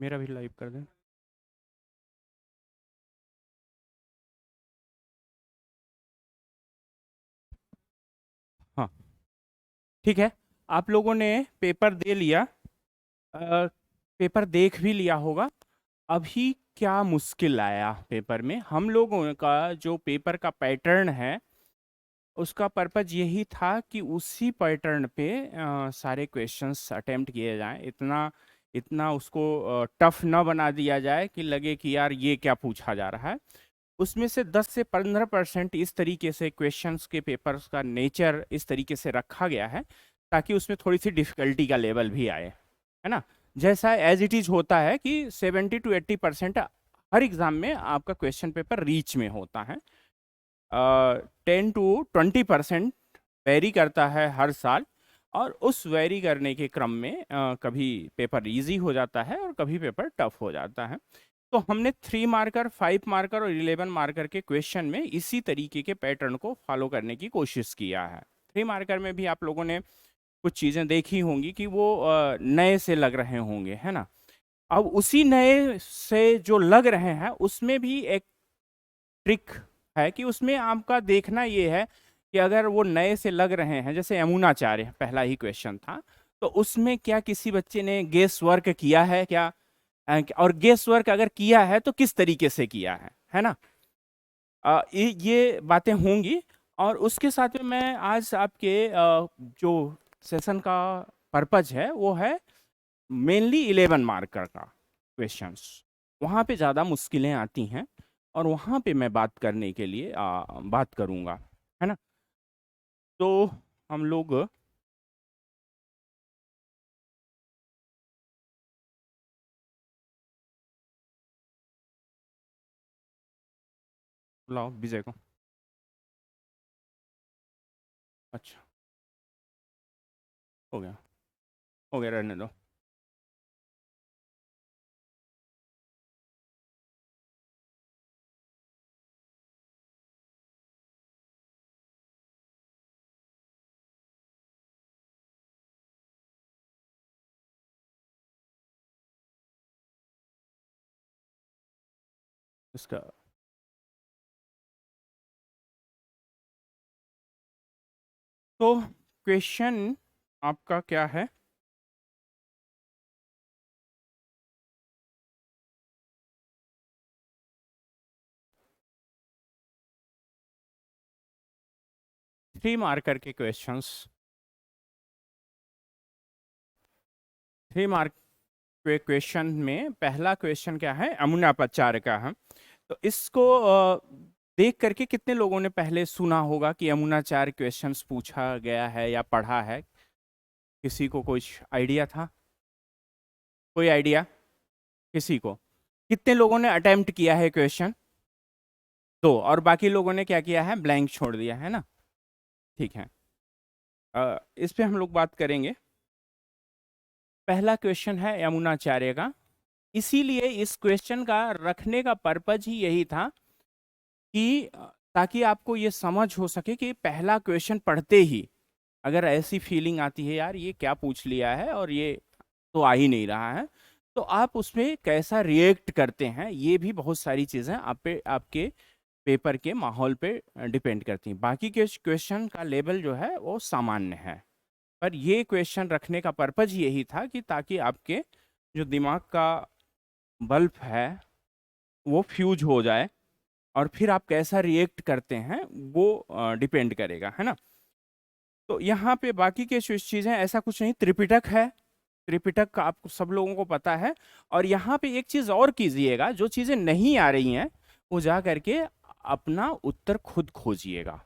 मेरा भी लाइव कर दें। हाँ, ठीक है। आप लोगों ने पेपर दे लिया। पेपर देख भी लिया होगा। अभी क्या मुश्किल आया पेपर में, हम लोगों का जो पेपर का पैटर्न है उसका पर्पज यही था कि उसी पैटर्न पे सारे क्वेश्चंस अटेम्प्ट किए जाएं। इतना इतना उसको टफ ना बना दिया जाए कि लगे कि यार ये क्या पूछा जा रहा है। उसमें से 10 से 15% इस तरीके से क्वेश्चंस के पेपर्स का नेचर इस तरीके से रखा गया है ताकि उसमें थोड़ी सी डिफिकल्टी का लेवल भी आए, है ना। जैसा एज इट इज होता है कि 70 to 80% हर एग्जाम में आपका क्वेश्चन पेपर रीच में होता है। 10 to 20% वेरी करता है हर साल। और उस वेरी करने के क्रम में कभी पेपर इजी हो जाता है और कभी पेपर टफ हो जाता है। तो हमने 3 मार्कर, 5 मार्कर और 11 मार्कर के क्वेश्चन में इसी तरीके के पैटर्न को फॉलो करने की कोशिश किया है। 3 मार्कर में भी आप लोगों ने कुछ चीजें देखी होंगी कि वो नए से लग रहे होंगे, है ना। अब उसी नए से जो लग रहे हैं उसमें भी एक ट्रिक है कि उसमें आपका देखना ये है कि अगर वो नए से लग रहे हैं, जैसे यमुनाचार्य पहला ही क्वेश्चन था, तो उसमें क्या किसी बच्चे ने गेस वर्क किया है क्या? और गेस वर्क अगर किया है तो किस तरीके से किया है ना। ये बातें होंगी। और उसके साथ में मैं आज आपके जो सेशन का पर्पज है वो है मेनली 11 मार्कर का क्वेश्चंस। वहाँ पे ज़्यादा मुश्किलें आती हैं और वहाँ पे मैं बात करने के लिए बात करूँगा, है ना। तो हम लोग बुलाओ विजय को। अच्छा, हो गया, रहने दो। इसका तो क्वेश्चन आपका क्या है? थ्री मार्कर के क्वेश्चंस। 3 मार्क के क्वेश्चन में पहला क्वेश्चन क्या है, अमुनापचार का है। तो इसको देख करके कितने लोगों ने पहले सुना होगा कि यमुनाचार्य क्वेश्चंस पूछा गया है या पढ़ा है? किसी को कुछ आइडिया था? कोई आइडिया किसी को? कितने लोगों ने अटेम्प्ट किया है क्वेश्चन? दो। और बाकी लोगों ने क्या किया है, ब्लैंक छोड़ दिया है ना। ठीक है। इस पे हम लोग बात करेंगे। पहला क्वेश्चन है यमुनाचार्य का। इसीलिए इस क्वेश्चन का रखने का पर्पज ही यही था कि ताकि आपको ये समझ हो सके कि पहला क्वेश्चन पढ़ते ही अगर ऐसी फीलिंग आती है यार ये क्या पूछ लिया है और ये तो आ ही नहीं रहा है, तो आप उसमें कैसा रिएक्ट करते हैं, ये भी बहुत सारी चीजें आप पे, आपके पेपर के माहौल पे डिपेंड करती हैं। बाकी के क्वेश्चन का लेवल जो है वो सामान्य है, पर ये क्वेश्चन रखने का पर्पज यही था कि ताकि आपके जो दिमाग का बल्ब है वो फ्यूज हो जाए और फिर आप कैसा रिएक्ट करते हैं वो डिपेंड करेगा, है ना। तो यहाँ पे बाकी के चीजें ऐसा कुछ नहीं, त्रिपिटक है। त्रिपिटक का आपको सब लोगों को पता है। और यहाँ पे एक चीज और कीजिएगा, जो चीजें नहीं आ रही हैं वो जा करके अपना उत्तर खुद खोजिएगा।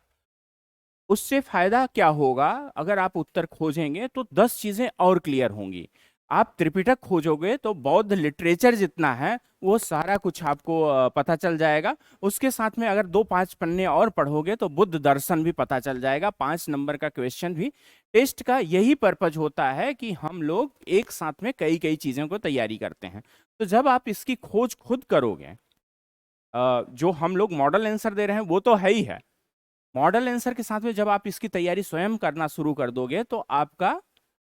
उससे फायदा क्या होगा, अगर आप उत्तर खोजेंगे तो 10 चीजें और क्लियर होंगी। आप त्रिपिटक खोजोगे तो बौद्ध लिटरेचर जितना है वो सारा कुछ आपको पता चल जाएगा। उसके साथ में अगर 2-5 पन्ने और पढ़ोगे तो बुद्ध दर्शन भी पता चल जाएगा। 5 नंबर का क्वेश्चन भी। टेस्ट का यही पर्पज होता है कि हम लोग एक साथ में कई कई चीजों को तैयारी करते हैं। तो जब आप इसकी खोज खुद करोगे, जो हम लोग मॉडल आंसर दे रहे हैं वो तो है ही है, मॉडल आंसर के साथ में जब आप इसकी तैयारी स्वयं करना शुरू कर दोगे तो आपका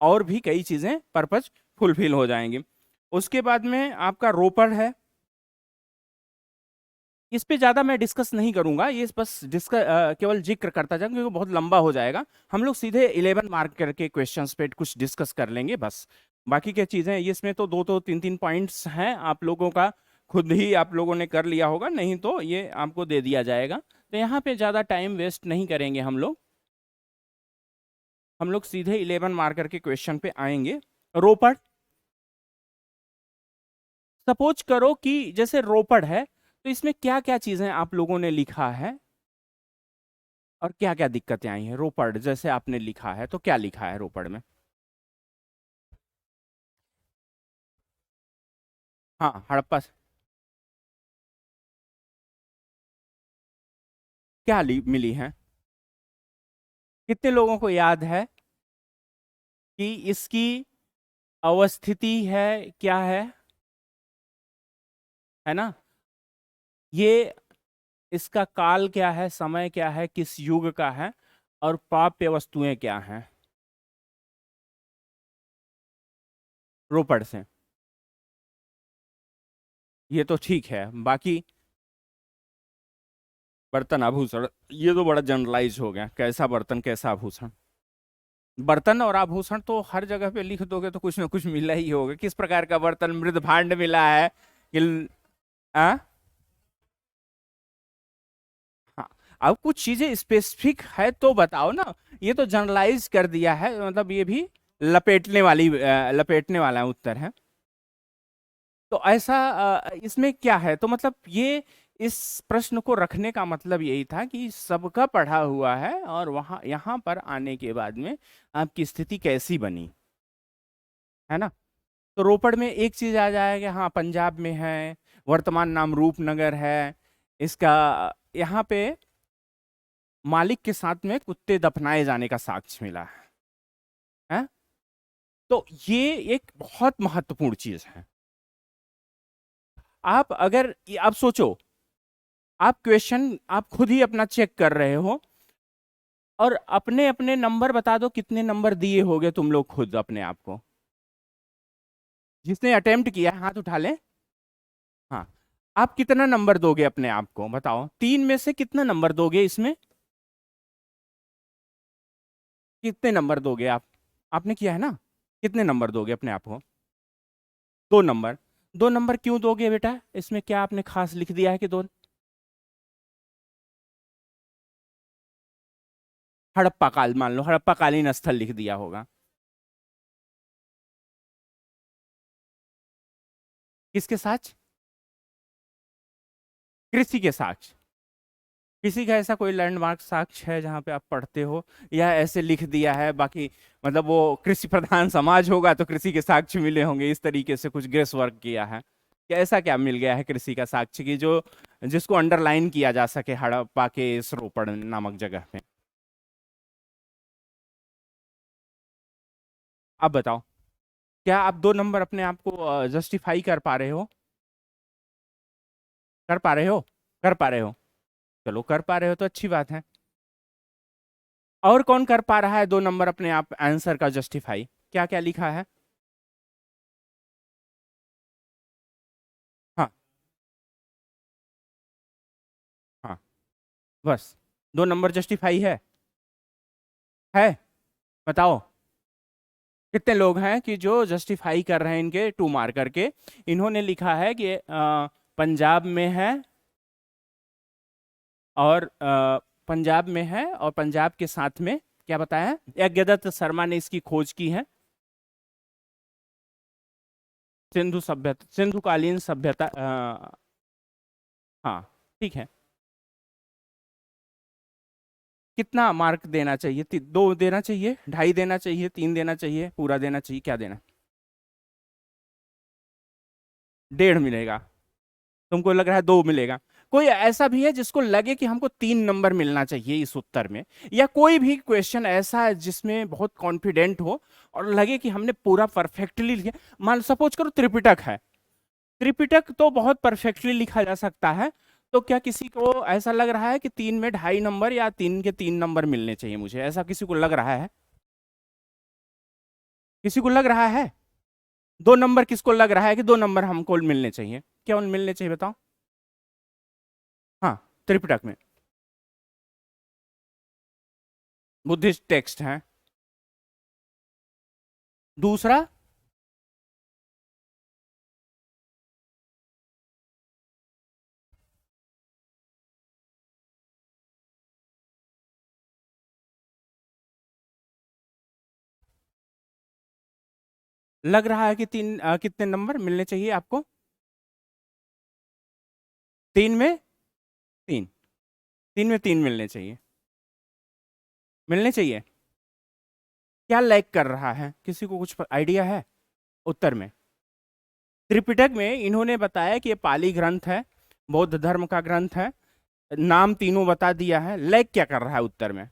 और भी कई चीजें पर्पज फुलफिल हो जाएंगी। उसके बाद में आपका रोपड़ है। इस पे ज्यादा मैं डिस्कस नहीं करूंगा, ये बस केवल जिक्र करता जाऊंगा क्योंकि बहुत लंबा हो जाएगा। हम लोग सीधे 11 मार्क करके क्वेश्चंस पे कुछ डिस्कस कर लेंगे बस। बाकी क्या चीजें इसमें तो दो तीन तीन पॉइंट्स हैं, आप लोगों का खुद ही आप लोगों ने कर लिया होगा, नहीं तो ये आपको दे दिया जाएगा। तो यहाँ पे ज्यादा टाइम वेस्ट नहीं करेंगे हम लोग सीधे 11 मार्कर के क्वेश्चन पे आएंगे। रोपड़, सपोज करो कि जैसे रोपड़ है तो इसमें क्या क्या चीजें आप लोगों ने लिखा है और क्या क्या दिक्कतें आई हैं। रोपड़ जैसे आपने लिखा है तो क्या लिखा है रोपड़ में? हाँ, हड़प्पा क्या मिली है? कितने लोगों को याद है कि इसकी अवस्थिति है क्या है ना? ये इसका काल क्या है, समय क्या है, किस युग का है, और प्राप्य वस्तुएं क्या हैं रोपड़ से। ये तो ठीक है, बाकी बर्तन आभूषण ये तो बड़ा जनरलाइज हो गया, कैसा बर्तन कैसा आभूषण। बर्तन और आभूषण तो हर जगह पे लिख दोगे तो कुछ ना कुछ मिला ही होगा। किस प्रकार का बर्तन, मृद भांड मिला है कि आ? हाँ, अब कुछ चीजें स्पेसिफिक है तो बताओ ना। ये तो जनरलाइज कर दिया है, मतलब ये भी लपेटने वाला उत्तर है। तो ऐसा इसमें क्या है, तो मतलब ये इस प्रश्न को रखने का मतलब यही था कि सबका पढ़ा हुआ है और वहां यहाँ पर आने के बाद में आपकी स्थिति कैसी बनी, है ना? तो रोपड़ में एक चीज आ जाएगा, हाँ पंजाब में है, वर्तमान नाम रूपनगर है इसका। यहाँ पे मालिक के साथ में कुत्ते दफनाए जाने का साक्ष्य मिला है। तो ये एक बहुत महत्वपूर्ण चीज है। आप अगर आप सोचो, आप क्वेश्चन आप खुद ही अपना चेक कर रहे हो और अपने अपने नंबर बता दो, कितने नंबर दिए होगे तुम लोग खुद अपने आप को? जिसने अटेम्प्ट किया है हाथ उठा ले। हाँ, आप कितना नंबर दोगे अपने आप को, बताओ 3 में से कितना नंबर दोगे इसमें? कितने नंबर दोगे आप? आपने किया है ना, कितने नंबर दोगे अपने आप को? 2 नंबर। 2 नंबर क्यों दोगे बेटा, इसमें क्या आपने खास लिख दिया है कि दो? हड़प्पा काल, मान लो हड़प्पा कालीन स्थल लिख दिया होगा। किसके साथ? कृषि के साथ। किसी का ऐसा कोई लैंडमार्क साक्ष्य है जहाँ पे आप पढ़ते हो, या ऐसे लिख दिया है बाकी, मतलब वो कृषि प्रधान समाज होगा तो कृषि के साक्ष्य मिले होंगे, इस तरीके से कुछ ग्रेस वर्क किया है क्या? ऐसा क्या मिल गया है कृषि का साक्ष्य की जो जिसको अंडरलाइन किया जा सके हड़प्पा के इस रोपड़ नामक जगह पे? आप बताओ, क्या आप 2 नंबर अपने आप को जस्टिफाई कर पा रहे हो? कर पा रहे हो? कर पा रहे हो? चलो, कर पा रहे हो तो अच्छी बात है। और कौन कर पा रहा है 2 नंबर अपने आप आंसर का जस्टिफाई? क्या क्या लिखा है? हाँ। हाँ, बस 2 नंबर जस्टिफाई है? बताओ, कितने लोग हैं कि जो जस्टिफाई कर रहे हैं इनके 2 मार्क करके? इन्होंने लिखा है कि पंजाब में है और पंजाब में है और पंजाब के साथ में क्या बताया है? यज्ञदत्त शर्मा ने इसकी खोज की है। सिंधु सभ्यता, सिंधुकालीन सभ्यता, हाँ ठीक है। कितना मार्क देना चाहिए? 2 देना चाहिए, 2.5 देना चाहिए, 3 देना चाहिए, पूरा देना चाहिए, क्या देना? 1.5 मिलेगा? तुमको लग रहा है 2 मिलेगा? कोई ऐसा भी है जिसको लगे कि हमको 3 नंबर मिलना चाहिए इस उत्तर में, या कोई भी क्वेश्चन ऐसा है जिसमें बहुत कॉन्फिडेंट हो और लगे कि हमने पूरा परफेक्टली लिखा? मान सपोज करो त्रिपिटक है, त्रिपिटक तो बहुत परफेक्टली लिखा जा सकता है। तो क्या किसी को ऐसा लग रहा है कि 3 में 2.5 नंबर या 3 के 3 नंबर मिलने चाहिए मुझे, ऐसा किसी को लग रहा है? किसी को लग रहा है? दो नंबर किसको लग रहा है कि दो नंबर हमको मिलने चाहिए? क्या मिलने चाहिए बताओ? हाँ, त्रिपिटक में बुद्धिस्ट टेक्स्ट है। दूसरा, लग रहा है कि कितने नंबर मिलने चाहिए आपको? तीन में तीन, तीन में तीन मिलने चाहिए, मिलने चाहिए। क्या लैग कर रहा है, किसी को कुछ आइडिया है? उत्तर में त्रिपिटक में इन्होंने बताया कि ये पाली ग्रंथ है, बौद्ध धर्म का ग्रंथ है, नाम तीनों बता दिया है। लैग क्या कर रहा है उत्तर में?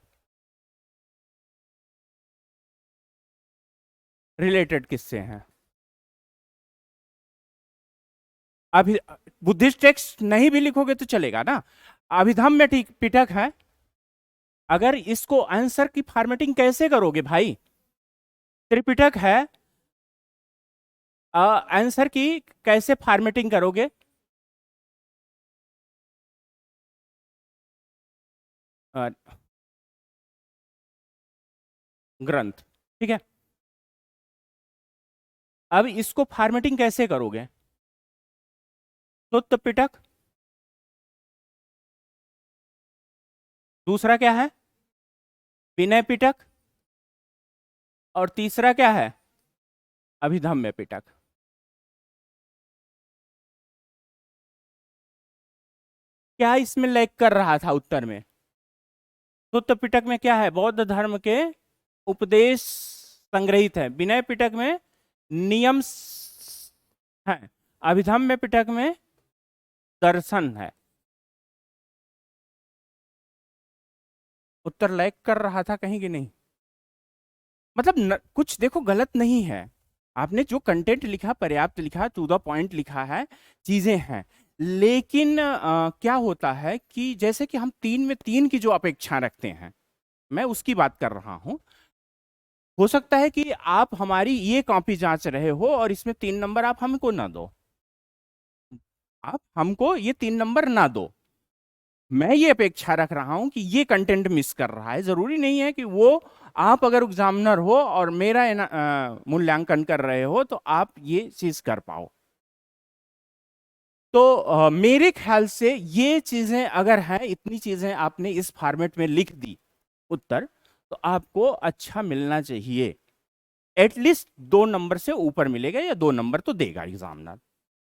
रिलेटेड किससे है? अभी बुद्धिस्ट टेक्स्ट नहीं भी लिखोगे तो चलेगा ना। अभिधम्म में ठीक पिटक है। अगर इसको आंसर की फॉर्मेटिंग कैसे करोगे भाई? त्रिपिटक है, आंसर की कैसे फॉर्मेटिंग करोगे? अ, ग्रंथ, ठीक है। अब इसको फॉर्मेटिंग कैसे करोगे? सुत्त पिटक, दूसरा क्या है? विनय पिटक, और तीसरा क्या है? अभिधम्य पिटक। क्या इसमें लैग कर रहा था उत्तर में? सुत्त पिटक में क्या है? बौद्ध धर्म के उपदेश संग्रहित है। विनय पिटक में नियम है। अभिधम्य पिटक में दर्शन है। उत्तर लैग कर रहा था कहीं कि नहीं? मतलब कुछ देखो गलत नहीं है, आपने जो कंटेंट लिखा पर्याप्त लिखा, टू द पॉइंट लिखा है, चीजें हैं। लेकिन क्या होता है कि जैसे कि हम तीन में तीन की जो अपेक्षा रखते हैं, मैं उसकी बात कर रहा हूं। हो सकता है कि आप हमारी ये कॉपी जांच रहे हो और इसमें तीन नंबर आप हमको ना दो, आप हमको ये तीन नंबर ना दो। मैं ये अपेक्षा रख रहा हूं कि ये कंटेंट मिस कर रहा है। जरूरी नहीं है कि वो आप अगर एग्जामिनर हो और मेरा मूल्यांकन कर रहे हो तो आप ये चीज कर पाओ। तो मेरे ख्याल से ये चीजें अगर हैं, इतनी चीजें आपने इस फॉर्मेट में लिख दी उत्तर, तो आपको अच्छा मिलना चाहिए। एटलीस्ट दो नंबर से ऊपर मिलेगा, या दो नंबर तो देगा एग्जामिनर।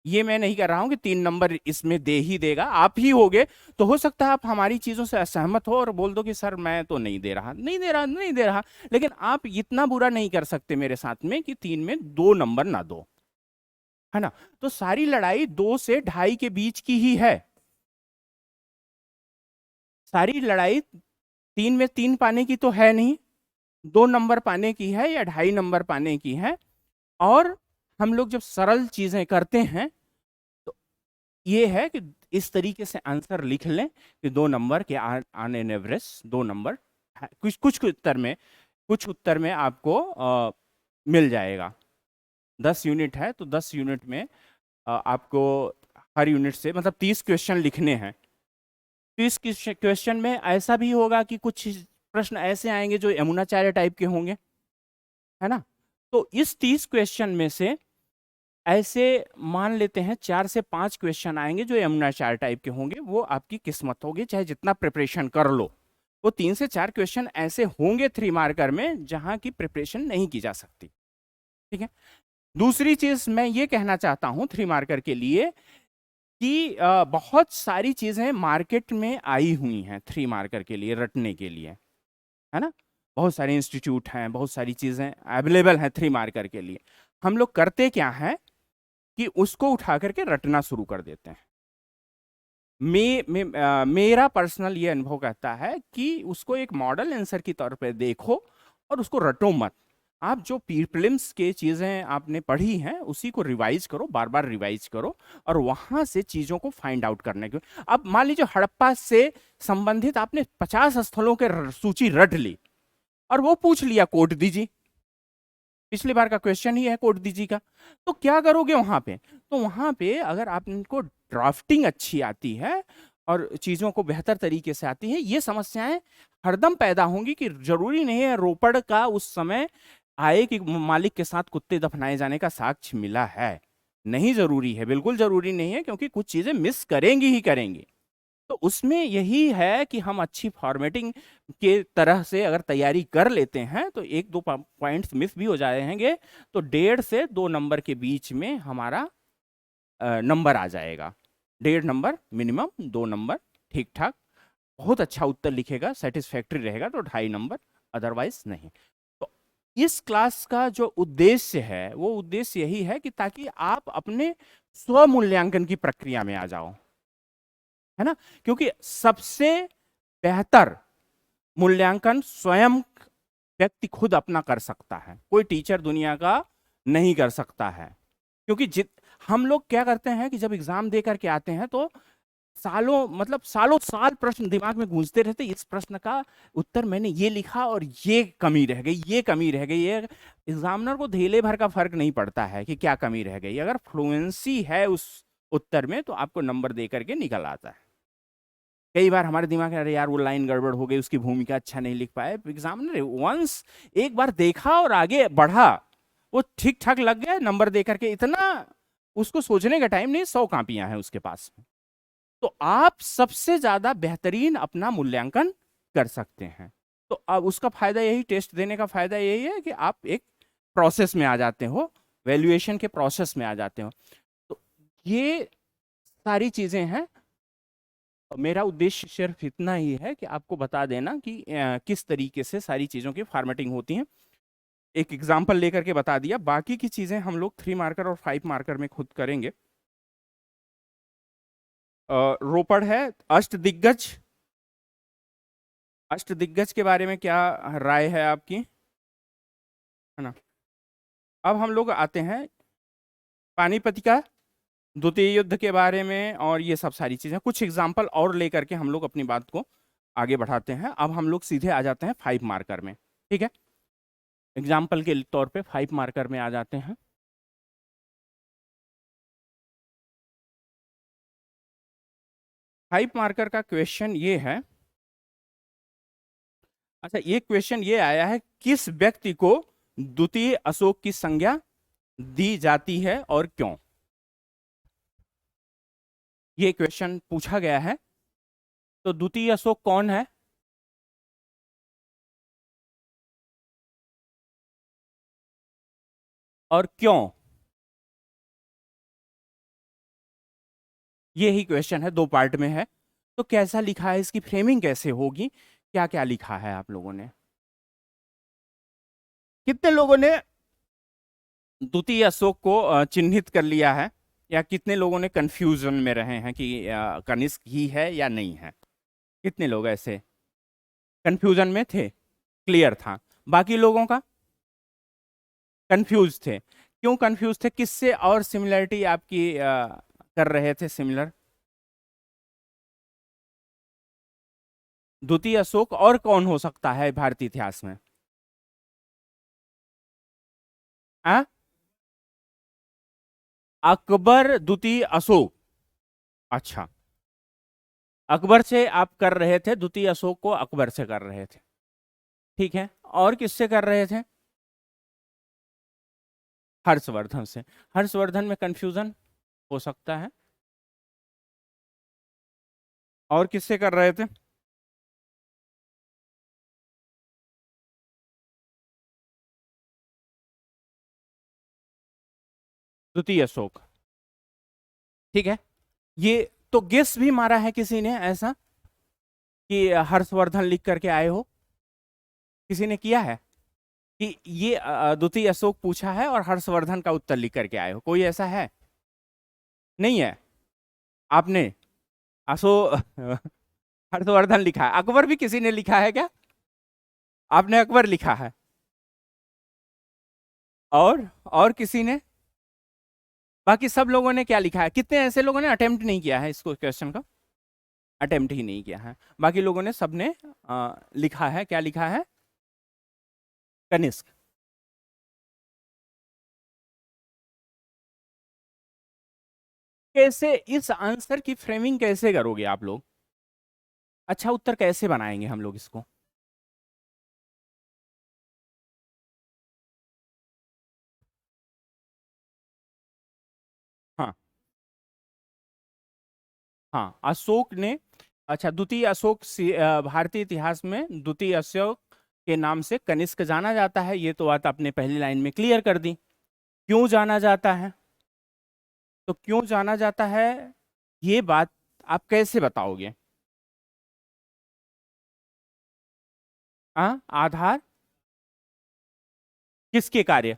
ये मैं नहीं कर रहा हूं कि तीन नंबर इसमें दे ही देगा, आप ही होगे। तो हो सकता है आप हमारी चीजों से असहमत हो और बोल दो कि सर मैं तो नहीं दे रहा, नहीं दे रहा, नहीं दे रहा। लेकिन आप इतना बुरा नहीं कर सकते मेरे साथ में कि तीन में दो नंबर ना दो, है ना? तो सारी लड़ाई दो से ढाई के बीच की ही है। सारी लड़ाई तीन में तीन पाने की तो है नहीं, दो नंबर पाने की है या ढाई नंबर पाने की है। और हम लोग जब सरल चीजें करते हैं तो ये है कि इस तरीके से आंसर लिख लें कि दो नंबर के ऑन एन एवरेज दो नंबर कुछ कुछ उत्तर में, कुछ उत्तर में आपको मिल जाएगा। 10 यूनिट है तो 10 यूनिट में आपको हर यूनिट से मतलब 30 क्वेश्चन लिखने हैं। 30 क्वेश्चन में ऐसा भी होगा कि कुछ प्रश्न ऐसे आएंगे जो यमुनाचार्य टाइप के होंगे, है ना? तो इस 30 क्वेश्चन में से ऐसे मान लेते हैं 4 से 5 क्वेश्चन आएंगे जो यमुनाचार्य टाइप के होंगे। वो आपकी किस्मत होगी, चाहे जितना प्रिपरेशन कर लो। वो 3 से 4 क्वेश्चन ऐसे होंगे 3 मार्कर में जहां की प्रिपरेशन नहीं की जा सकती, ठीक है। दूसरी चीज मैं ये कहना चाहता हूं 3 मार्कर के लिए कि बहुत सारी चीजें मार्केट में आई हुई हैं 3 मार्कर के लिए रटने के लिए, है ना? बहुत सारे इंस्टीट्यूट हैं, बहुत सारी चीजें अवेलेबल हैं 3 मार्कर के लिए। हम लोग करते क्या है कि उसको उठा करके रटना शुरू कर देते हैं। मेरा पर्सनल ये अनुभव कहता है कि उसको एक मॉडल आंसर की तौर पे देखो और उसको रटो मत। आप जो प्रीलिम्स के चीजें आपने पढ़ी हैं उसी को रिवाइज करो, बार बार रिवाइज करो, और वहां से चीजों को फाइंड आउट करने के। अब मान लीजिए हड़प्पा से संबंधित आपने 50 स्थलों के सूची रट ली और वो पूछ लिया कोड दीजिए, पिछली बार का क्वेश्चन ही है कोटदी जी का। तो क्या करोगे वहां पे? तो वहां पे अगर आपको ड्राफ्टिंग अच्छी आती है और चीजों को बेहतर तरीके से आती है, ये समस्याएं हरदम पैदा होंगी कि जरूरी नहीं है रोपड़ का उस समय आए कि मालिक के साथ कुत्ते दफनाए जाने का साक्ष्य मिला है। नहीं जरूरी है, बिल्कुल जरूरी नहीं है, क्योंकि कुछ चीजें मिस करेंगी ही करेंगी। तो उसमें यही है कि हम अच्छी फॉर्मेटिंग के तरह से अगर तैयारी कर लेते हैं तो एक दो पॉइंट्स मिस भी हो जाएंगे, तो 1.5 से 2 नंबर के बीच में हमारा नंबर आ जाएगा। 1.5 नंबर मिनिमम, 2 नंबर ठीक ठाक। बहुत अच्छा उत्तर लिखेगा, सेटिस्फैक्ट्री रहेगा तो 2.5 नंबर, अदरवाइज नहीं। तो इस क्लास का जो उद्देश्य है वो उद्देश्य यही है कि ताकि आप अपने स्व मूल्यांकन की प्रक्रिया में आ जाओ, है ना। क्योंकि सबसे बेहतर मूल्यांकन स्वयं व्यक्ति खुद अपना कर सकता है, कोई टीचर दुनिया का नहीं कर सकता है। क्योंकि हम लोग क्या करते हैं कि जब एग्जाम दे करके आते हैं तो सालों, मतलब सालों साल प्रश्न दिमाग में गूंजते रहते, इस प्रश्न का उत्तर मैंने ये लिखा और ये कमी रह गई, ये कमी रह गई। ये एग्जामिनर को धेले भर का फर्क नहीं पड़ता है कि क्या कमी रह गई, अगर फ्लुएंसी है उस उत्तर में तो आपको नंबर दे करके निकल आता है। कई बार हमारे दिमाग में, अरे यार वो लाइन गड़बड़ हो गई, उसकी भूमिका अच्छा नहीं लिख पाए, एग्जामिनर वंस एक बार देखा और आगे बढ़ा, वो ठीक ठाक लग गया, नंबर दे करके, इतना उसको सोचने का टाइम नहीं, 100 कापियां हैं उसके पास। तो आप सबसे ज्यादा बेहतरीन अपना मूल्यांकन कर सकते हैं। तो अब उसका फायदा यही, टेस्ट देने का फायदा यही है कि आप एक प्रोसेस में आ जाते हो, वैल्यूएशन के प्रोसेस में आ जाते हो। तो ये सारी चीजें हैं। मेरा उद्देश्य सिर्फ इतना ही है कि आपको बता देना कि किस तरीके से सारी चीजों की फॉर्मेटिंग होती है। एक एग्जाम्पल लेकर के बता दिया, बाकी की चीजें हम लोग 3 मार्कर और 5 मार्कर में खुद करेंगे। रोपड़ है अष्ट दिग्गज, अष्ट दिग्गज के बारे में क्या राय है आपकी, है ना। अब हम लोग आते हैं पानीपत का द्वितीय युद्ध के बारे में, और ये सब सारी चीजें, कुछ एग्जाम्पल और लेकर के हम लोग अपनी बात को आगे बढ़ाते हैं। अब हम लोग सीधे आ जाते हैं 5 मार्कर में, ठीक है। एग्जाम्पल के तौर पे 5 मार्कर में आ जाते हैं। फाइव मार्कर का क्वेश्चन ये है, अच्छा ये क्वेश्चन ये आया है, किस व्यक्ति को द्वितीय अशोक की संज्ञा दी जाती है और क्यों। ये क्वेश्चन पूछा गया है। तो द्वितीय अशोक कौन है? और क्यों? ये ही क्वेश्चन है, 2 पार्ट में है। तो कैसा लिखा है, इसकी फ्रेमिंग कैसे होगी, क्या क्या लिखा है आप लोगों ने? कितने लोगों ने द्वितीय अशोक को चिन्हित कर लिया है, या कितने लोगों ने कंफ्यूजन में रहे हैं कि कनिष्क ही है या नहीं है? कितने लोग ऐसे कंफ्यूजन में थे, क्लियर था? बाकी लोगों का कंफ्यूज थे। क्यों कंफ्यूज थे, किससे और सिमिलरिटी आपकी कर रहे थे सिमिलर? द्वितीय अशोक और कौन हो सकता है भारतीय इतिहास में? आ? अकबर द्वितीय अशोक, अच्छा। अकबर से आप कर रहे थे, द्वितीय अशोक को अकबर से कर रहे थे, ठीक है। और किससे कर रहे थे? हर्षवर्धन से। हर्षवर्धन में कंफ्यूजन हो सकता है। और किससे कर रहे थे? द्वितीय अशोक, ठीक है। ये तो गेस भी मारा है किसी ने ऐसा कि हर्षवर्धन लिख करके आए हो, किसी ने किया है कि ये द्वितीय अशोक पूछा है और हर्षवर्धन का उत्तर लिख करके आए हो? कोई ऐसा है? नहीं है। आपने अशो हर्षवर्धन लिखा है। अकबर भी किसी ने लिखा है क्या? आपने अकबर लिखा है। और किसी ने? बाकी सब लोगों ने क्या लिखा है? कितने ऐसे लोगों ने अटेम्प्ट नहीं किया है इसको, क्वेश्चन का अटेम्प्ट ही नहीं किया है? बाकी लोगों ने, सबने लिखा है, क्या लिखा है? कनिष्क। कैसे इस आंसर की फ्रेमिंग कैसे करोगे आप लोग? अच्छा उत्तर कैसे बनाएंगे हम लोग इसको? हाँ हाँ, अशोक ने, अच्छा द्वितीय अशोक भारतीय इतिहास में द्वितीय अशोक के नाम से कनिष्क जाना जाता है, ये तो बात आपने पहली लाइन में क्लियर कर दी। क्यों जाना जाता है? तो क्यों जाना जाता है ये बात आप कैसे बताओगे? हाँ, आधार किसके कार्य?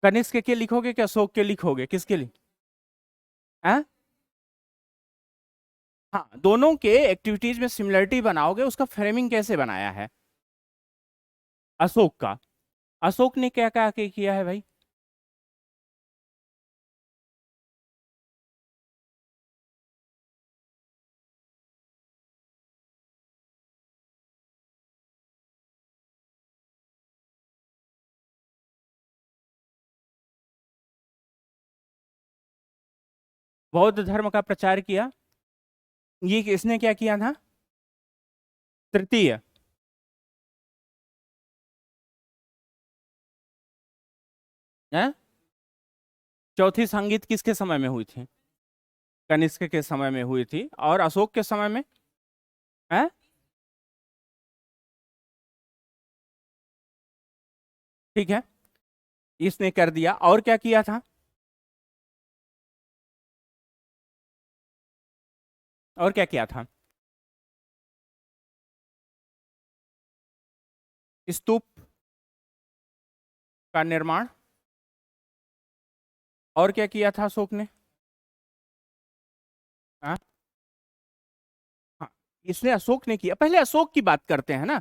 कनिष्क के लिखोगे कि अशोक के लिखोगे, किसके लिए? हाँ हाँ, दोनों के एक्टिविटीज में सिमिलरिटी बनाओगे, उसका फ्रेमिंग कैसे बनाया है? अशोक का। अशोक ने क्या क्या किया है भाई? बौद्ध धर्म का प्रचार किया। ये किसने क्या किया था? तृतीय। है? चौथी संगीत किसके समय में हुई थी? कनिष्क के समय में हुई थी। और अशोक के समय में? है? ठीक है, इसने कर दिया। और क्या किया था? और क्या किया था? स्तूप का निर्माण। और क्या किया था अशोक ने? हाँ हाँ, इसने अशोक ने किया। पहले अशोक की बात करते हैं ना।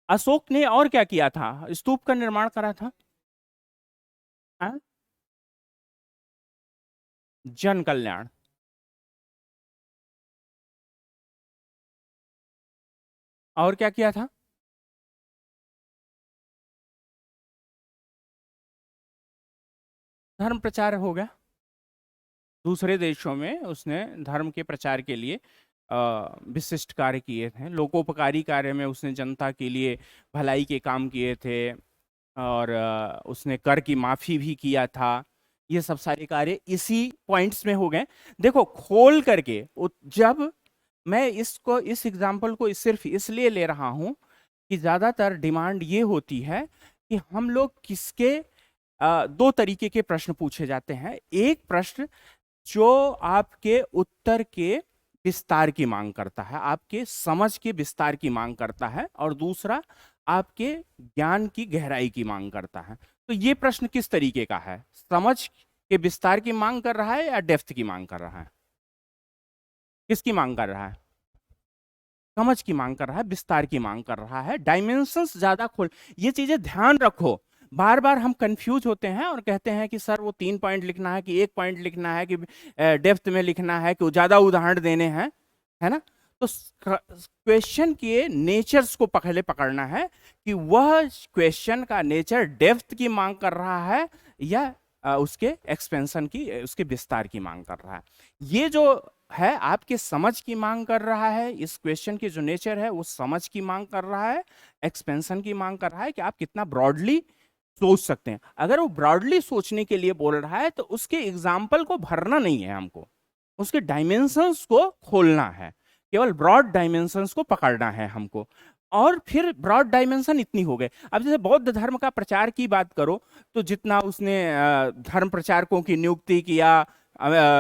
अशोक ने और क्या किया था? स्तूप का निर्माण करा था। हाँ? जन कल्याण। और क्या किया था? धर्म प्रचार हो गया। दूसरे देशों में उसने धर्म के प्रचार के लिए विशिष्ट कार्य किए थे। लोकोपकारी कार्य में उसने जनता के लिए भलाई के काम किए थे। और उसने कर की माफी भी किया था। ये सब सारे कार्य इसी पॉइंट्स में हो गए। देखो खोल करके जब मैं इसको, इस एग्जाम्पल को सिर्फ इसलिए ले रहा हूं कि ज्यादातर डिमांड ये होती है कि हम लोग किसके दो तरीके के प्रश्न पूछे जाते हैं। एक प्रश्न जो आपके उत्तर के विस्तार की मांग करता है, आपके समझ के विस्तार की मांग करता है, और दूसरा आपके ज्ञान की गहराई की मांग करता है। तो ये प्रश्न किस तरीके का है? समझ के विस्तार की मांग कर रहा है या डेप्थ की मांग कर रहा है? किसकी मांग कर रहा है? समझ की मांग कर रहा है, विस्तार की मांग कर रहा है, डायमेंशंस ज्यादा खोल। ये चीजें ध्यान रखो। बार बार हम कंफ्यूज होते हैं और कहते हैं कि सर वो 3 पॉइंट लिखना है कि 1 पॉइंट लिखना है कि डेप्थ में लिखना है कि ज्यादा उदाहरण देने हैं, है ना? तो क्वेश्चन के नेचर्स को पहले पकड़ना है कि वह क्वेश्चन का नेचर डेप्थ की मांग कर रहा है या उसके एक्सपेंशन की, उसके विस्तार की मांग कर रहा है। ये जो है आपके समझ की मांग कर रहा है, इस क्वेश्चन की जो नेचर है वो समझ की मांग कर रहा है, एक्सपेंशन की मांग कर रहा है कि आप कितना ब्रॉडली सोच सकते हैं। अगर वो ब्रॉडली सोचने के लिए बोल रहा है तो उसके एग्जाम्पल को भरना नहीं है हमको, उसके डायमेंशंस को खोलना है, केवल ब्रॉड डायमेंशंस को पकड़ना है हमको। और फिर ब्रॉड डायमेंशन इतनी हो गए। अब जैसे बौद्ध धर्म का प्रचार की बात करो तो जितना उसने धर्म प्रचारकों की नियुक्ति किया,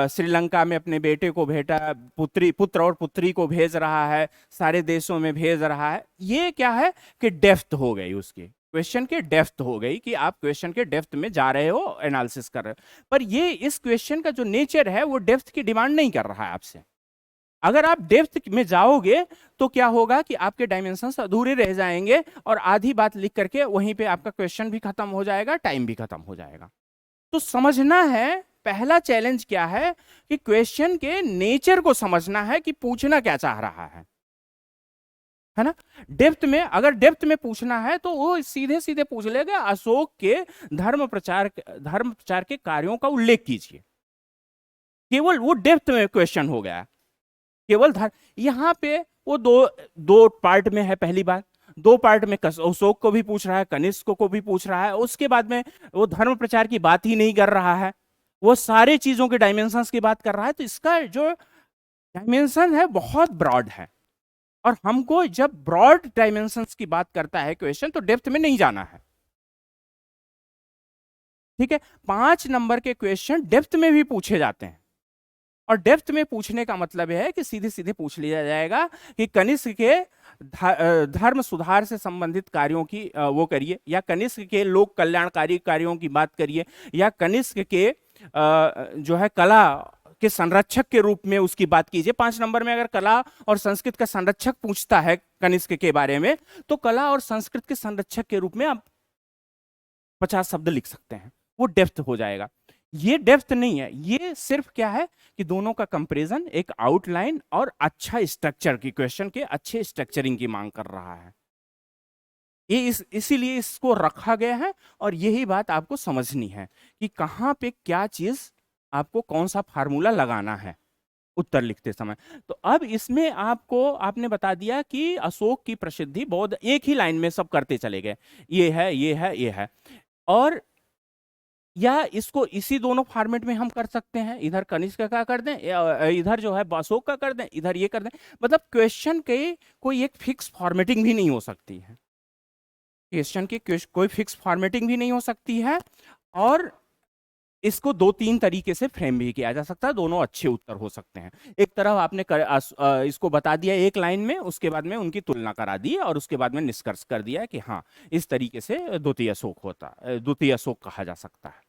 श्रीलंका में अपने बेटे को भेजा, पुत्र और पुत्री को भेज रहा है, सारे देशों में भेज रहा है। ये क्या है कि डेप्थ हो गई, उसके क्वेश्चन के डेप्थ हो गई कि आप क्वेश्चन के डेप्थ में जा रहे हो, एनालिसिस कर रहे हो। पर ये इस क्वेश्चन का जो नेचर है वो डेप्थ की डिमांड नहीं कर रहा है आपसे। अगर आप डेप्थ में जाओगे तो क्या होगा कि आपके डायमेंशंस अधूरे रह जाएंगे और आधी बात लिख करके वहीं पे आपका क्वेश्चन भी खत्म हो जाएगा, टाइम भी खत्म हो जाएगा। तो समझना है, पहला चैलेंज क्या है कि क्वेश्चन के नेचर को समझना है कि पूछना क्या चाह रहा है। है ना। डेप्थ में, अगर डेप्थ में पूछना है तो वो सीधे सीधे पूछ लेगा अशोक के धर्म प्रचार के कार्यों का उल्लेख कीजिए, केवल वो डेप्थ में क्वेश्चन हो गया। केवल धर्म, यहाँ पे वो दो दो पार्ट में है। पहली बात, दो पार्ट में अशोक को भी पूछ रहा है, कनिष्क को भी पूछ रहा है, उसके बाद में वो धर्म प्रचार की बात ही नहीं कर रहा है, वो सारे चीजों के डायमेंशंस की बात कर रहा है। तो इसका जो डायमेंशन है बहुत ब्रॉड है, और हमको जब ब्रॉड डायमेंशंस की बात करता है क्वेश्चन तो डेप्थ में नहीं जाना है। ठीक है, 5 नंबर के क्वेश्चन डेप्थ में भी पूछे जाते हैं, और डेप्थ में पूछने का मतलब यह है कि सीधे सीधे पूछ लिया जाएगा कि कनिष्क के धर्म सुधार से संबंधित कार्यों की वो करिए, या कनिष्क के लोक कल्याणकारी कार्यों की बात करिए, या कनिष्क के जो है कला के संरक्षक के रूप में उसकी बात कीजिए। 5 नंबर में अगर कला और संस्कृत का संरक्षक पूछता है कनिष्क के बारे में, तो कला और संस्कृत के संरक्षक के रूप में आप 50 शब्द लिख सकते हैं, वो डेप्थ हो जाएगा। ये डेप्थ नहीं है, ये सिर्फ क्या है कि दोनों का कंपैरिजन, एक आउटलाइन और अच्छा स्ट्रक्चर की, क्वेश्चन के अच्छे स्ट्रक्चरिंग की मांग कर रहा है। ये इसीलिए इसको रखा गया है, और यही बात आपको समझनी है कि कहाँ पे क्या चीज आपको कौन सा फार्मूला लगाना है उत्तर लिखते समय। तो अब इसमें आपको, आपने बता दिया कि अशोक की प्रसिद्धि बहुत, एक ही लाइन में सब करते चले गए, ये है ये है ये है। और या इसको इसी दोनों फॉर्मेट में हम कर सकते हैं, इधर कनिष्क का कर दें, इधर जो है अशोक का कर दें, इधर ये कर दें। मतलब क्वेश्चन के कोई एक फिक्स फॉर्मेटिंग भी नहीं हो सकती है, क्वेश्चन की कोई फिक्स फॉर्मेटिंग भी नहीं हो सकती है, और इसको 2-3 तरीके से फ्रेम भी किया जा सकता है, दोनों अच्छे उत्तर हो सकते हैं। एक तरफ आपने इसको बता दिया एक लाइन में, उसके बाद में उनकी तुलना करा दी, और उसके बाद में निष्कर्ष कर दिया कि हाँ इस तरीके से द्वितीय अशोक होता, द्वितीय अशोक कहा जा सकता है।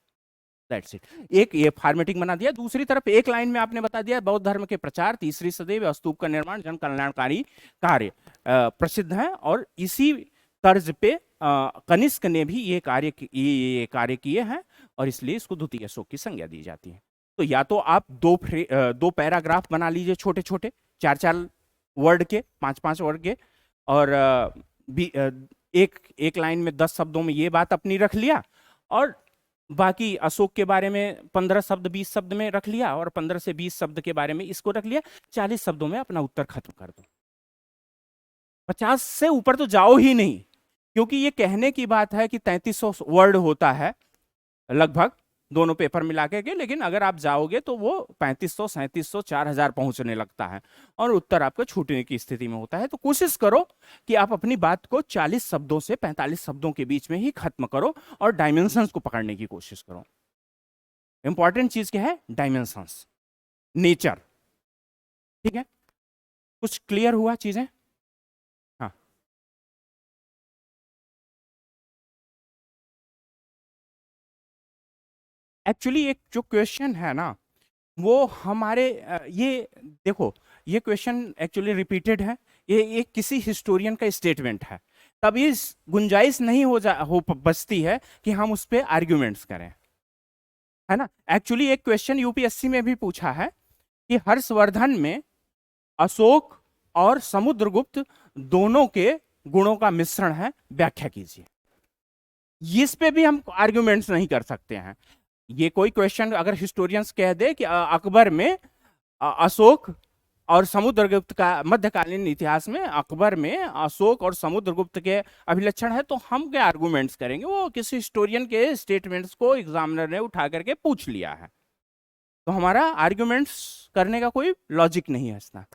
दैट्स इट, एक ये फॉर्मेटिंग बना दिया। दूसरी तरफ एक लाइन में आपने बता दिया बौद्ध धर्म के प्रचार, तीसरी सदी में स्तूप का निर्माण, जन कल्याणकारी कार्य प्रसिद्ध है, और इसी तर्ज पे कनिष्क ने भी ये कार्य किए हैं, और इसलिए इसको द्वितीय अशोक की संज्ञा दी जाती है। तो या तो आप दो पैराग्राफ बना लीजिए, छोटे छोटे 4-4 वर्ड के, 5-5 वर्ड के, और एक लाइन में 10 शब्दों में ये बात अपनी रख लिया, और बाकी अशोक के बारे में 15 शब्द 20 शब्द में रख लिया, और 15 से 20 शब्द के बारे में इसको रख लिया, 40 शब्दों में अपना उत्तर खत्म कर दो। 50 से ऊपर तो जाओ ही नहीं, क्योंकि ये कहने की बात है कि 3300 वर्ड होता है लगभग दोनों पेपर मिला के, लेकिन अगर आप जाओगे तो वो 3500, 3700, 4000 पहुंचने लगता है, और उत्तर आपका छूटने की स्थिति में होता है। तो कोशिश करो कि आप अपनी बात को 40 शब्दों से 45 शब्दों के बीच में ही खत्म करो, और डायमेंशंस को पकड़ने की कोशिश करो। इंपॉर्टेंट चीज क्या है? Dimensions, nature. ठीक है, कुछ क्लियर हुआ चीजें? हाँ, एक्चुअली एक जो क्वेश्चन है ना, वो हमारे ये देखो, ये क्वेश्चन एक्चुअली रिपीटेड है, ये किसी हिस्टोरियन का स्टेटमेंट है, तब इस गुंजाइश नहीं हो बचती है कि हम उस पर आर्ग्यूमेंट्स करें, है ना। एक्चुअली एक क्वेश्चन यूपीएससी में भी पूछा है कि हर्षवर्धन में अशोक और समुद्रगुप्त दोनों के गुणों का मिश्रण है, व्याख्या कीजिए। इस पे भी हम आर्ग्यूमेंट्स नहीं कर सकते हैं। ये कोई क्वेश्चन अगर हिस्टोरियंस कह दे कि अकबर में अशोक और समुद्रगुप्त का, मध्यकालीन इतिहास में अकबर में अशोक और समुद्रगुप्त के अभिलक्षण है, तो हम क्या आर्गुमेंट्स करेंगे? वो किसी हिस्टोरियन के स्टेटमेंट्स को एग्जामिनर ने उठा करके पूछ लिया है, तो हमारा आर्गुमेंट्स करने का कोई लॉजिक नहीं है इसका।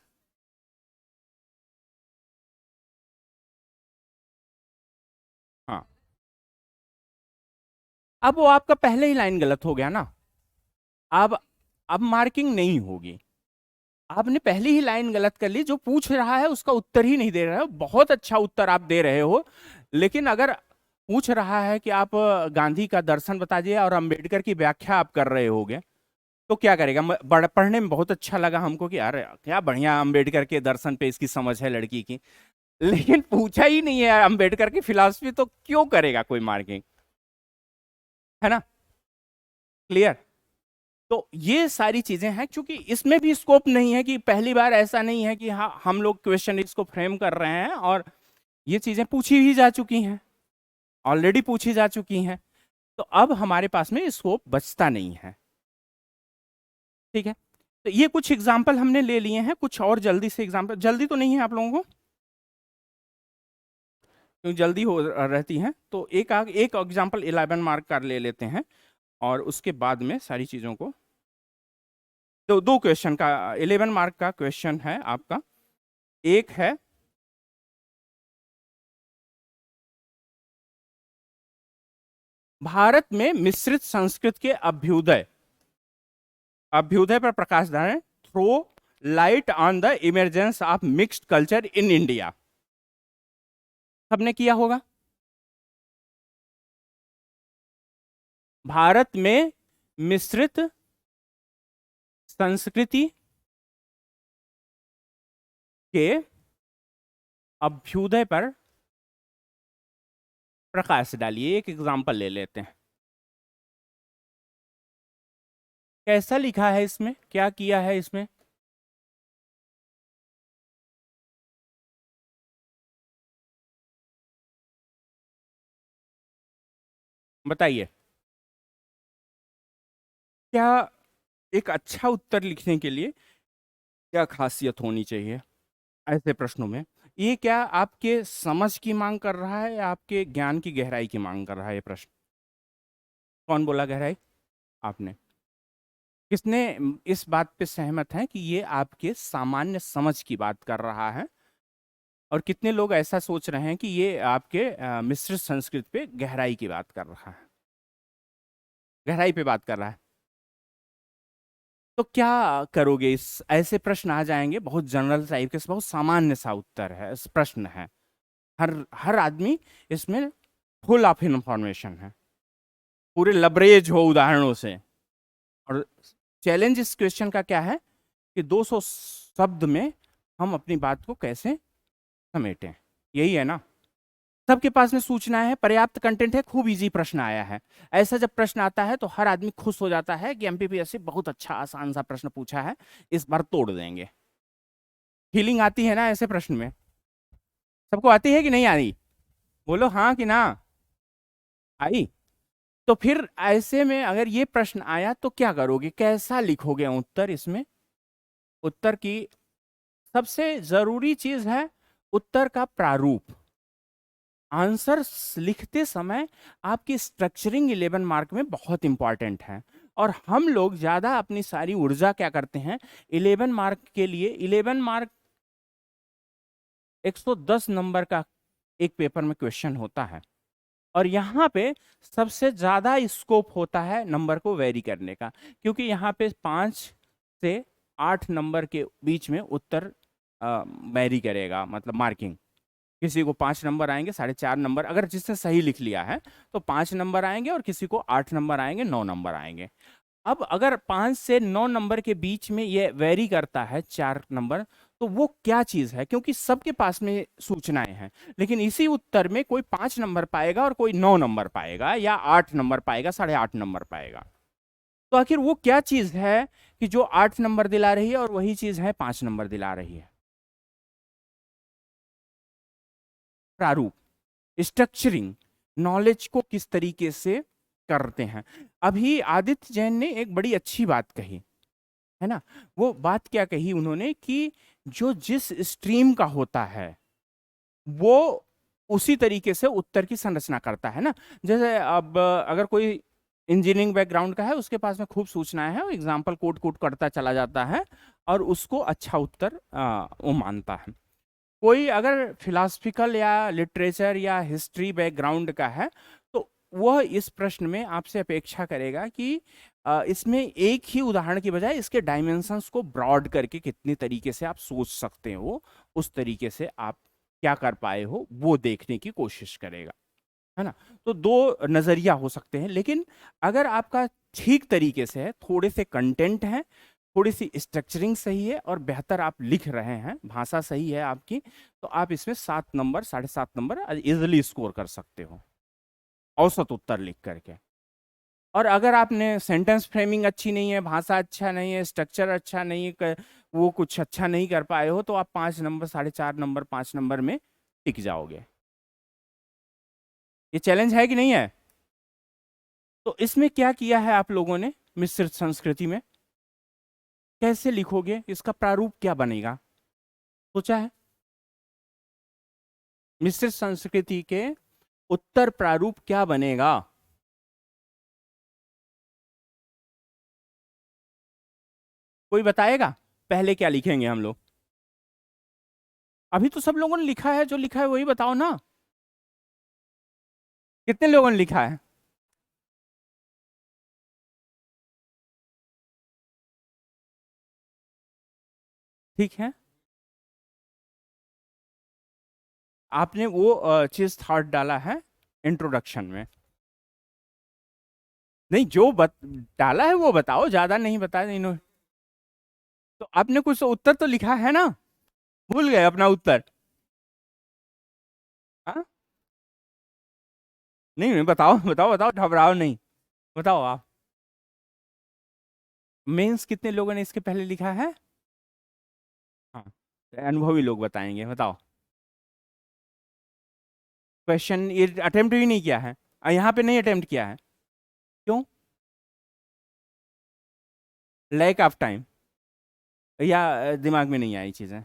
हाँ, अब वो आपका पहले ही लाइन गलत हो गया ना, अब मार्किंग नहीं होगी। आपने पहली ही लाइन गलत कर ली, जो पूछ रहा है उसका उत्तर ही नहीं दे रहे हो। बहुत अच्छा उत्तर आप दे रहे हो, लेकिन अगर पूछ रहा है कि आप गांधी का दर्शन बता दिए और अंबेडकर की व्याख्या आप कर रहे होगे, तो क्या करेगा? पढ़ने में बहुत अच्छा लगा हमको कि यार क्या बढ़िया अंबेडकर के दर्शन पे इसकी समझ है लड़की की, लेकिन पूछा ही नहीं है अंबेडकर की फिलॉसफी, तो क्यों करेगा कोई मार्किंग? है ना, क्लियर? तो ये सारी चीजें हैं, क्योंकि इसमें भी स्कोप नहीं है कि पहली बार ऐसा नहीं है कि हाँ हम लोग क्वेश्चन इसको फ्रेम कर रहे हैं और ये चीजें पूछी भी जा चुकी हैं, ऑलरेडी पूछी जा चुकी हैं, तो अब हमारे पास में स्कोप बचता नहीं है। ठीक है, तो ये कुछ एग्जाम्पल हमने ले लिए हैं, कुछ और जल्दी से एग्जाम्पल, जल्दी तो नहीं है आप लोगों को क्योंकि जल्दी हो रहती है, तो एक एग्जाम्पल 11 मार्क का ले लेते हैं और उसके बाद में सारी चीजों को, तो दो क्वेश्चन का 11 मार्क का क्वेश्चन है आपका। एक है भारत में मिश्रित संस्कृति के अभ्युदय, अभ्युदय पर प्रकाश डालें, throw light on the emergence of mixed culture in India. सबने किया होगा। भारत में मिश्रित संस्कृति के अभ्युदय पर प्रकाश डालिए। एक एग्जाम्पल ले लेते हैं, कैसा लिखा है इसमें, क्या किया है इसमें? बताइए, क्या एक अच्छा उत्तर लिखने के लिए क्या खासियत होनी चाहिए ऐसे प्रश्नों में? ये क्या आपके समझ की मांग कर रहा है या आपके ज्ञान की गहराई की मांग कर रहा है ये प्रश्न? कौन बोला गहराई? आपने। किसने इस बात पे सहमत है कि ये आपके सामान्य समझ की बात कर रहा है? और कितने लोग ऐसा सोच रहे हैं कि ये आपके मिश्रित संस्कृति पे गहराई की बात कर रहा है, गहराई पे बात कर रहा है? तो क्या करोगे? इस ऐसे प्रश्न आ जाएंगे, बहुत जनरल टाइप के, बहुत सामान्य सा उत्तर है, इस प्रश्न है, हर हर आदमी इसमें फुल ऑफ इंफॉर्मेशन है, पूरे लबरेज हो उदाहरणों से। और चैलेंज इस क्वेश्चन का क्या है कि 200 शब्द में हम अपनी बात को कैसे समेटें, यही है ना? सबके पास में सूचना है, पर्याप्त कंटेंट है, खूब इजी प्रश्न आया है। ऐसा जब प्रश्न आता है तो हर आदमी खुश हो जाता है कि एमपीपीएससी बहुत अच्छा आसान सा प्रश्न पूछा है, इस बार तोड़ देंगे। फीलिंग आती है ना ऐसे प्रश्न में? सबको आती है कि नहीं आई? बोलो हाँ कि ना। आई? तो फिर ऐसे में अगर ये प्रश्न आया तो क्या करोगे, कैसा लिखोगे उत्तर? इसमें उत्तर की सबसे जरूरी चीज है उत्तर का प्रारूप। आंसर लिखते समय आपकी स्ट्रक्चरिंग 11 मार्क में बहुत इंपॉर्टेंट है। और हम लोग ज्यादा अपनी सारी ऊर्जा क्या करते हैं 11 मार्क के लिए। 11 मार्क 110 नंबर का एक पेपर में क्वेश्चन होता है और यहाँ पे सबसे ज्यादा स्कोप होता है नंबर को वेरी करने का, क्योंकि यहाँ पे 5 से 8 नंबर के बीच में उत्तर वेरी करेगा, मतलब मार्किंग। किसी को 5 नंबर आएंगे, 4.5 नंबर, अगर जिसने सही लिख लिया है तो 5 नंबर आएंगे, और किसी को 8 नंबर आएंगे, 9 नंबर आएंगे। अब अगर 5 से 9 नंबर के बीच में ये वेरी करता है 4 नंबर, तो वो क्या चीज है? क्योंकि सबके पास में सूचनाएं हैं, लेकिन इसी उत्तर में कोई 5 नंबर पाएगा और कोई 9 नंबर पाएगा, या 8 नंबर पाएगा, 8.5 नंबर पाएगा। तो आखिर वो क्या चीज है कि जो 8 नंबर दिला रही है और वही चीज है 5 नंबर दिला रही है? प्रारूप, स्ट्रक्चरिंग, नॉलेज को किस तरीके से करते हैं। अभी आदित्य जैन ने एक बड़ी अच्छी बात कही है ना। वो बात क्या कही उन्होंने कि जो जिस स्ट्रीम का होता है वो उसी तरीके से उत्तर की संरचना करता है ना। जैसे अब अगर कोई इंजीनियरिंग बैकग्राउंड का है, उसके पास में खूब सूचनाएं हैं, वो एग्जाम्पल कोट कोट करता चला जाता है और उसको अच्छा उत्तर वो मानता है। कोई अगर फिलॉसफिकल या लिटरेचर या हिस्ट्री बैकग्राउंड का है तो वह इस प्रश्न में आपसे अपेक्षा करेगा कि इसमें एक ही उदाहरण की बजाय इसके डायमेंशंस को ब्रॉड करके कितनी तरीके से आप सोच सकते हो, उस तरीके से आप क्या कर पाए हो वो देखने की कोशिश करेगा, है ना। तो दो नजरिया हो सकते हैं, लेकिन अगर आपका ठीक तरीके से है, थोड़े से कंटेंट है, थोड़ी सी स्ट्रक्चरिंग सही है और बेहतर आप लिख रहे हैं, भाषा सही है आपकी, तो आप इसमें 7 नंबर 7.5 नंबर इजिली स्कोर कर सकते हो औसत उत्तर लिख करके। और अगर आपने सेंटेंस फ्रेमिंग अच्छी नहीं है, भाषा अच्छा नहीं है, स्ट्रक्चर अच्छा नहीं है, वो कुछ अच्छा नहीं कर पाए हो, तो आप 5 नंबर, 4.5 नंबर, 5 नंबर में टिक जाओगे। ये चैलेंज है कि नहीं है? तो इसमें क्या किया है आप लोगों ने मिश्रित संस्कृति में? कैसे लिखोगे, इसका प्रारूप क्या बनेगा, सोचा है? मिश्रित संस्कृति के उत्तर प्रारूप क्या बनेगा? कोई बताएगा? पहले क्या लिखेंगे हम लोग? अभी तो सब लोगों ने लिखा है, जो लिखा है वही बताओ ना। कितने लोगों ने लिखा है? ठीक है, आपने वो चीज थॉट डाला है इंट्रोडक्शन में। नहीं, जो डाला है वो बताओ, ज्यादा नहीं बताया इन्होंने। तो आपने कुछ तो उत्तर तो लिखा है ना? भूल गए अपना उत्तर? हाँ? नहीं नहीं, बताओ बताओ बताओ, घबराओ नहीं, बताओ आप। मेंस कितने लोगों ने इसके पहले लिखा है? हाँ, अनुभवी लोग बताएंगे, बताओ। क्वेश्चन ये अटेम्प्ट ही नहीं किया है? यहाँ पे नहीं अटेम्प्ट किया है? क्यों? लैक ऑफ टाइम, या दिमाग में नहीं आई चीजें?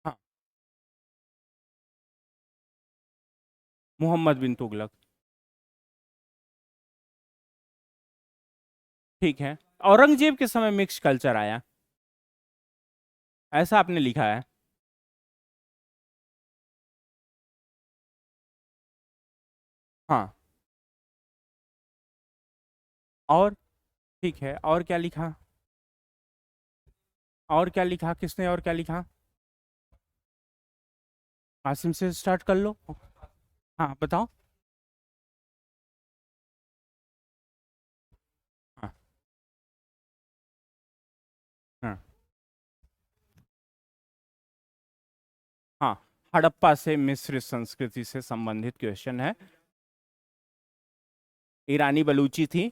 हाँ, मोहम्मद बिन तुगलक। ठीक है, औरंगजेब के समय मिक्स कल्चर आया, ऐसा आपने लिखा है। हाँ, और ठीक है, और क्या लिखा? और क्या लिखा किसने, और क्या लिखा? कासिम से स्टार्ट कर लो। हाँ बताओ। हाँ। हाँ। हाँ, हड़प्पा से मिस्र संस्कृति से संबंधित क्वेश्चन है। ईरानी बलूची थी।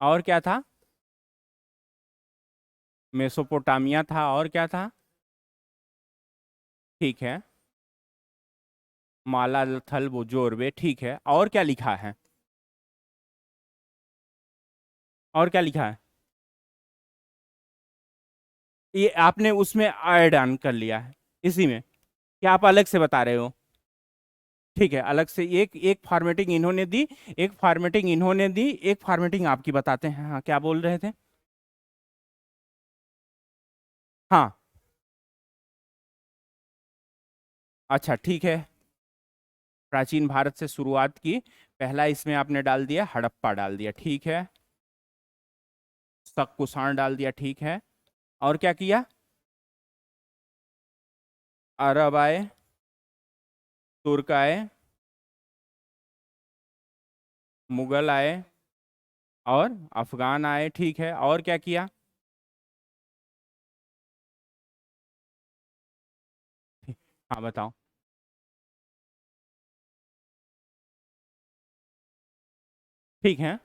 और क्या था? मेसोपोटामिया था, और क्या था? ठीक है, माला थल वो जोरवे, ठीक है, और क्या लिखा है? और क्या लिखा है? ये आपने उसमें ऐड ऑन कर लिया है इसी में, क्या आप अलग से बता रहे हो? ठीक है, अलग से एक एक फॉर्मेटिंग इन्होंने दी, एक फॉर्मेटिंग इन्होंने दी, एक फॉर्मेटिंग आपकी बताते हैं। हाँ, क्या बोल रहे थे? हाँ, अच्छा ठीक है। प्राचीन भारत से शुरुआत की, पहला इसमें आपने डाल दिया, हड़प्पा डाल दिया, ठीक है। शक कुषाण डाल दिया, ठीक है। और क्या किया? अरब आए, तुर्क आए, मुगल आए, और अफगान आए, ठीक है, और क्या किया? हाँ बताओ। ठीक है,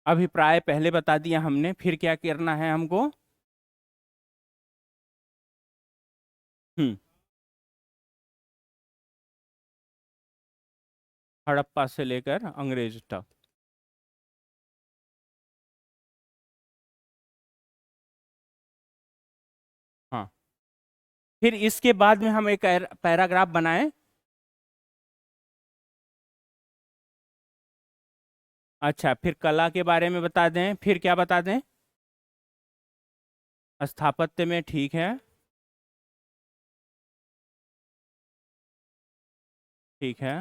अभिप्राय पहले बता दिया हमने, फिर क्या करना है हमको? हम्म। हड़प्पा से लेकर अंग्रेज तक। हाँ, फिर इसके बाद में हम एक पैराग्राफ बनाए। अच्छा, फिर कला के बारे में बता दें, फिर क्या बता दें? स्थापत्य में, ठीक है। ठीक है,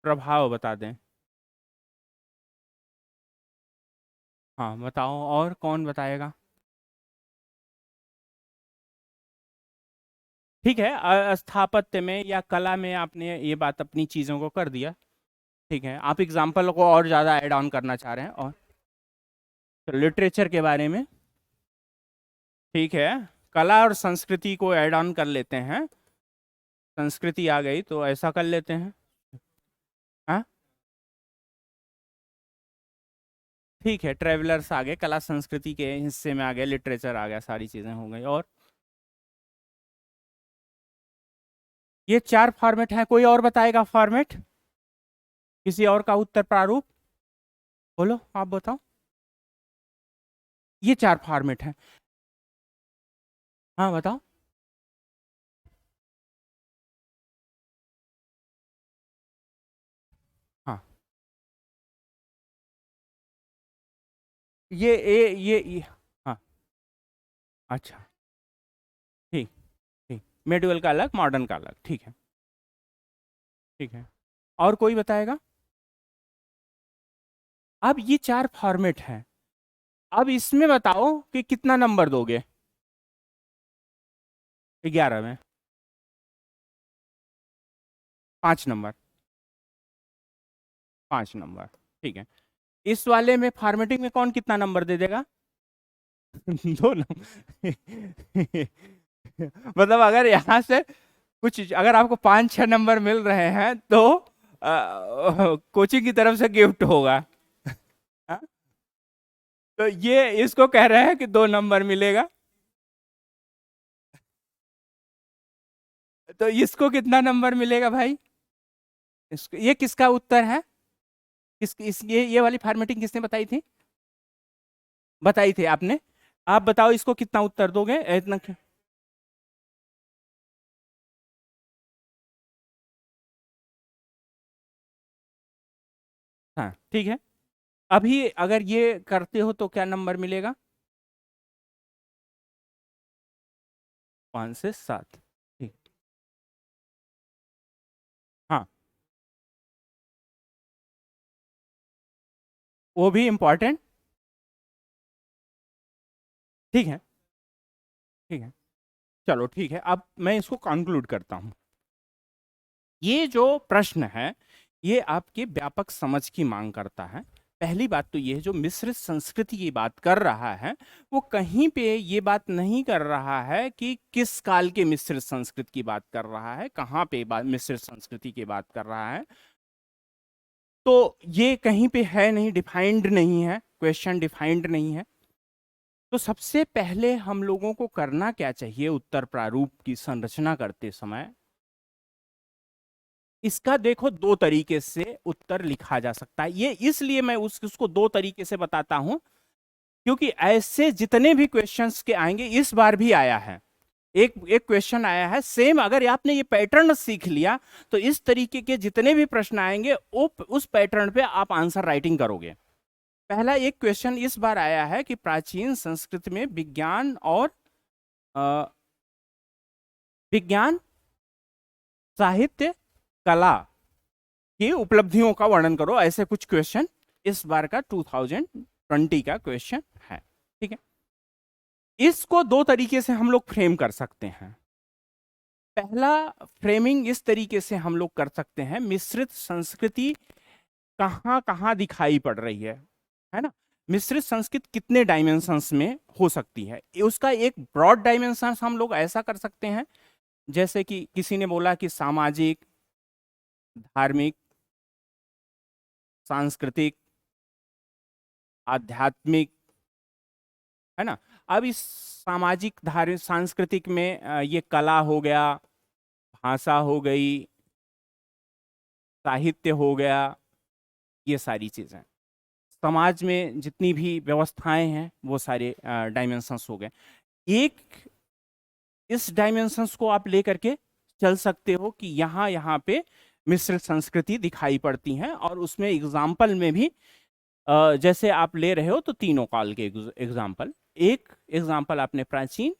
प्रभाव बता दें। हाँ बताओ, और कौन बताएगा? ठीक है, स्थापत्य में या कला में आपने ये बात अपनी चीज़ों को कर दिया। ठीक है, आप एग्जाम्पल को और ज़्यादा ऐड ऑन करना चाह रहे हैं, और लिटरेचर के बारे में। ठीक है, कला और संस्कृति को ऐड ऑन कर लेते हैं। संस्कृति आ गई तो ऐसा कर लेते हैं। हाँ ठीक है, ट्रेवलर्स आ गए, कला संस्कृति के हिस्से में आ गए, लिटरेचर आ गया, सारी चीज़ें हो गई। और ये 4 फॉर्मेट हैं, कोई और बताएगा फॉर्मेट? किसी और का उत्तर प्रारूप? बोलो, आप बताओ। ये 4 फॉर्मेट हैं। हाँ बताओ। हाँ, ये हाँ। अच्छा, ठीक, ठीक। मेडुअल का अलग, मॉडर्न का अलग, ठीक है। ठीक है, और कोई बताएगा? अब ये 4 फॉर्मेट हैं, अब इसमें बताओ कि कितना नंबर दोगे? 11 में 5 नंबर। 5 नंबर, ठीक है। इस वाले में फॉर्मेटिंग में कौन कितना नंबर दे देगा? 2 नंबर। मतलब अगर यहाँ से कुछ, अगर आपको 5-6 नंबर मिल रहे हैं तो कोचिंग की तरफ से गिफ्ट होगा। हाँ? तो ये इसको कह रहे हैं कि 2 नंबर मिलेगा। तो इसको कितना नंबर मिलेगा भाई? इसको, ये किसका उत्तर है? ये वाली फॉर्मेटिंग किसने बताई थी? बताई थी आपने। आप बताओ इसको कितना उत्तर दोगे इतना? हाँ ठीक है, अभी अगर ये करते हो तो क्या नंबर मिलेगा? 5 से 7, ठीक। हाँ, वो भी इम्पोर्टेंट। ठीक है, ठीक है, चलो ठीक है, अब मैं इसको कंक्लूड करता हूँ। ये जो प्रश्न है, ये आपकी व्यापक समझ की मांग करता है। पहली बात तो ये है, जो मिश्रित संस्कृति की बात कर रहा है, वो कहीं पे ये बात नहीं कर रहा है कि किस काल के मिश्रित संस्कृति की बात कर रहा है, कहाँ पे मिश्रित संस्कृति की बात कर रहा है। तो ये कहीं पे है नहीं, डिफाइंड नहीं है, क्वेश्चन डिफाइंड नहीं है। तो सबसे पहले हम लोगों को करना क्या चाहिए उत्तर प्रारूप की संरचना करते समय? इसका देखो 2 तरीके से उत्तर लिखा जा सकता है। ये इसलिए मैं उसको 2 तरीके से बताता हूं, क्योंकि ऐसे जितने भी क्वेश्चंस के आएंगे, इस बार भी आया है, एक एक क्वेश्चन आया है सेम। अगर आपने ये पैटर्न सीख लिया तो इस तरीके के जितने भी प्रश्न आएंगे वो उस पैटर्न पे आप आंसर राइटिंग करोगे। पहला एक क्वेश्चन इस बार आया है कि प्राचीन संस्कृत में विज्ञान और अ, विज्ञान, साहित्य, कला की उपलब्धियों का वर्णन करो, ऐसे कुछ क्वेश्चन इस बार का 2020 का क्वेश्चन है। ठीक है, इसको 2 तरीके से हम लोग फ्रेम कर सकते हैं। पहला फ्रेमिंग इस तरीके से हम लोग कर सकते हैं, मिश्रित संस्कृति कहाँ कहाँ दिखाई पड़ रही है ना? मिश्रित संस्कृति कितने डायमेंशंस में हो सकती है, उसका एक ब्रॉड डायमेंशन हम लोग ऐसा कर सकते हैं, जैसे कि किसी ने बोला कि सामाजिक, धार्मिक, सांस्कृतिक, आध्यात्मिक, है ना? अब इस सामाजिक, धार्मिक, सांस्कृतिक में ये कला हो गया, भाषा हो गई, साहित्य हो गया, ये सारी चीजें। समाज में जितनी भी व्यवस्थाएं हैं वो सारे डायमेंशंस हो गए। एक इस डायमेंशंस को आप लेकर के चल सकते हो कि यहाँ यहाँ पे मिश्रित संस्कृति दिखाई पड़ती हैं, और उसमें एग्जाम्पल में भी जैसे आप ले रहे हो तो तीनों काल के एग्जाम्पल, एक एग्जाम्पल आपने प्राचीन,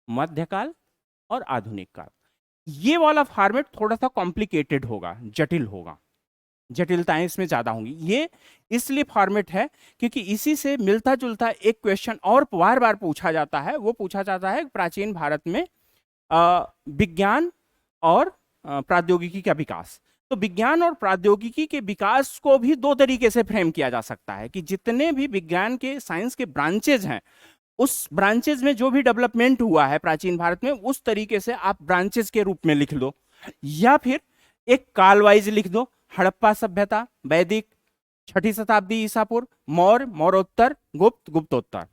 मध्यकाल और आधुनिक काल। ये वाला फॉर्मेट थोड़ा सा कॉम्प्लिकेटेड होगा, जटिल होगा। जटिलताएं इसमें ज्यादा होंगी। ये इसलिए फॉर्मेट है क्योंकि इसी से मिलता जुलता एक क्वेश्चन और बार बार पूछा जाता है। वो पूछा जाता है प्राचीन भारत में विज्ञान और प्रौद्योगिकी का विकास। तो विज्ञान और प्रौद्योगिकी के विकास को भी दो तरीके से फ्रेम किया जा सकता है कि जितने भी विज्ञान के साइंस के ब्रांचेज हैं, उस ब्रांचेज में जो भी डेवलपमेंट हुआ है प्राचीन भारत में, उस तरीके से आप ब्रांचेज के रूप में लिख लो, या फिर एक काल वाइज लिख दो। हड़प्पा सभ्यता, वैदिक, 6ठी शताब्दी ईसा पूर्व, मौर्य, मौर्योत्तर, गुप्त, गुप्तोत्तर।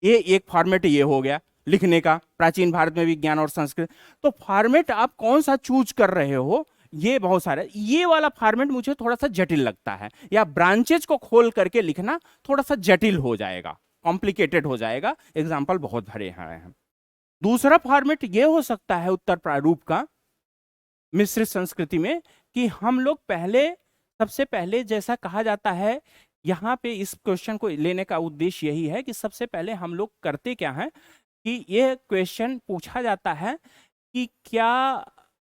ये एक फॉर्मेट ये हो गया लिखने का, प्राचीन भारत में विज्ञान और संस्कृत। तो फॉर्मेट आप कौन सा चूज कर रहे हो, ये बहुत सारे। ये वाला फॉर्मेट मुझे थोड़ा सा जटिल लगता है, या ब्रांचेज को खोल करके लिखना थोड़ा सा जटिल हो जाएगा, कॉम्प्लिकेटेड हो जाएगा, एग्जाम्पल बहुत भरे हैं। दूसरा फॉर्मेट ये हो सकता है उत्तर प्रारूप का मिश्रित संस्कृति में, कि हम लोग पहले, सबसे पहले जैसा कहा जाता है, यहाँ पे इस क्वेश्चन को लेने का उद्देश्य यही है कि सबसे पहले हम लोग करते क्या है कि ये क्वेश्चन पूछा जाता है कि क्या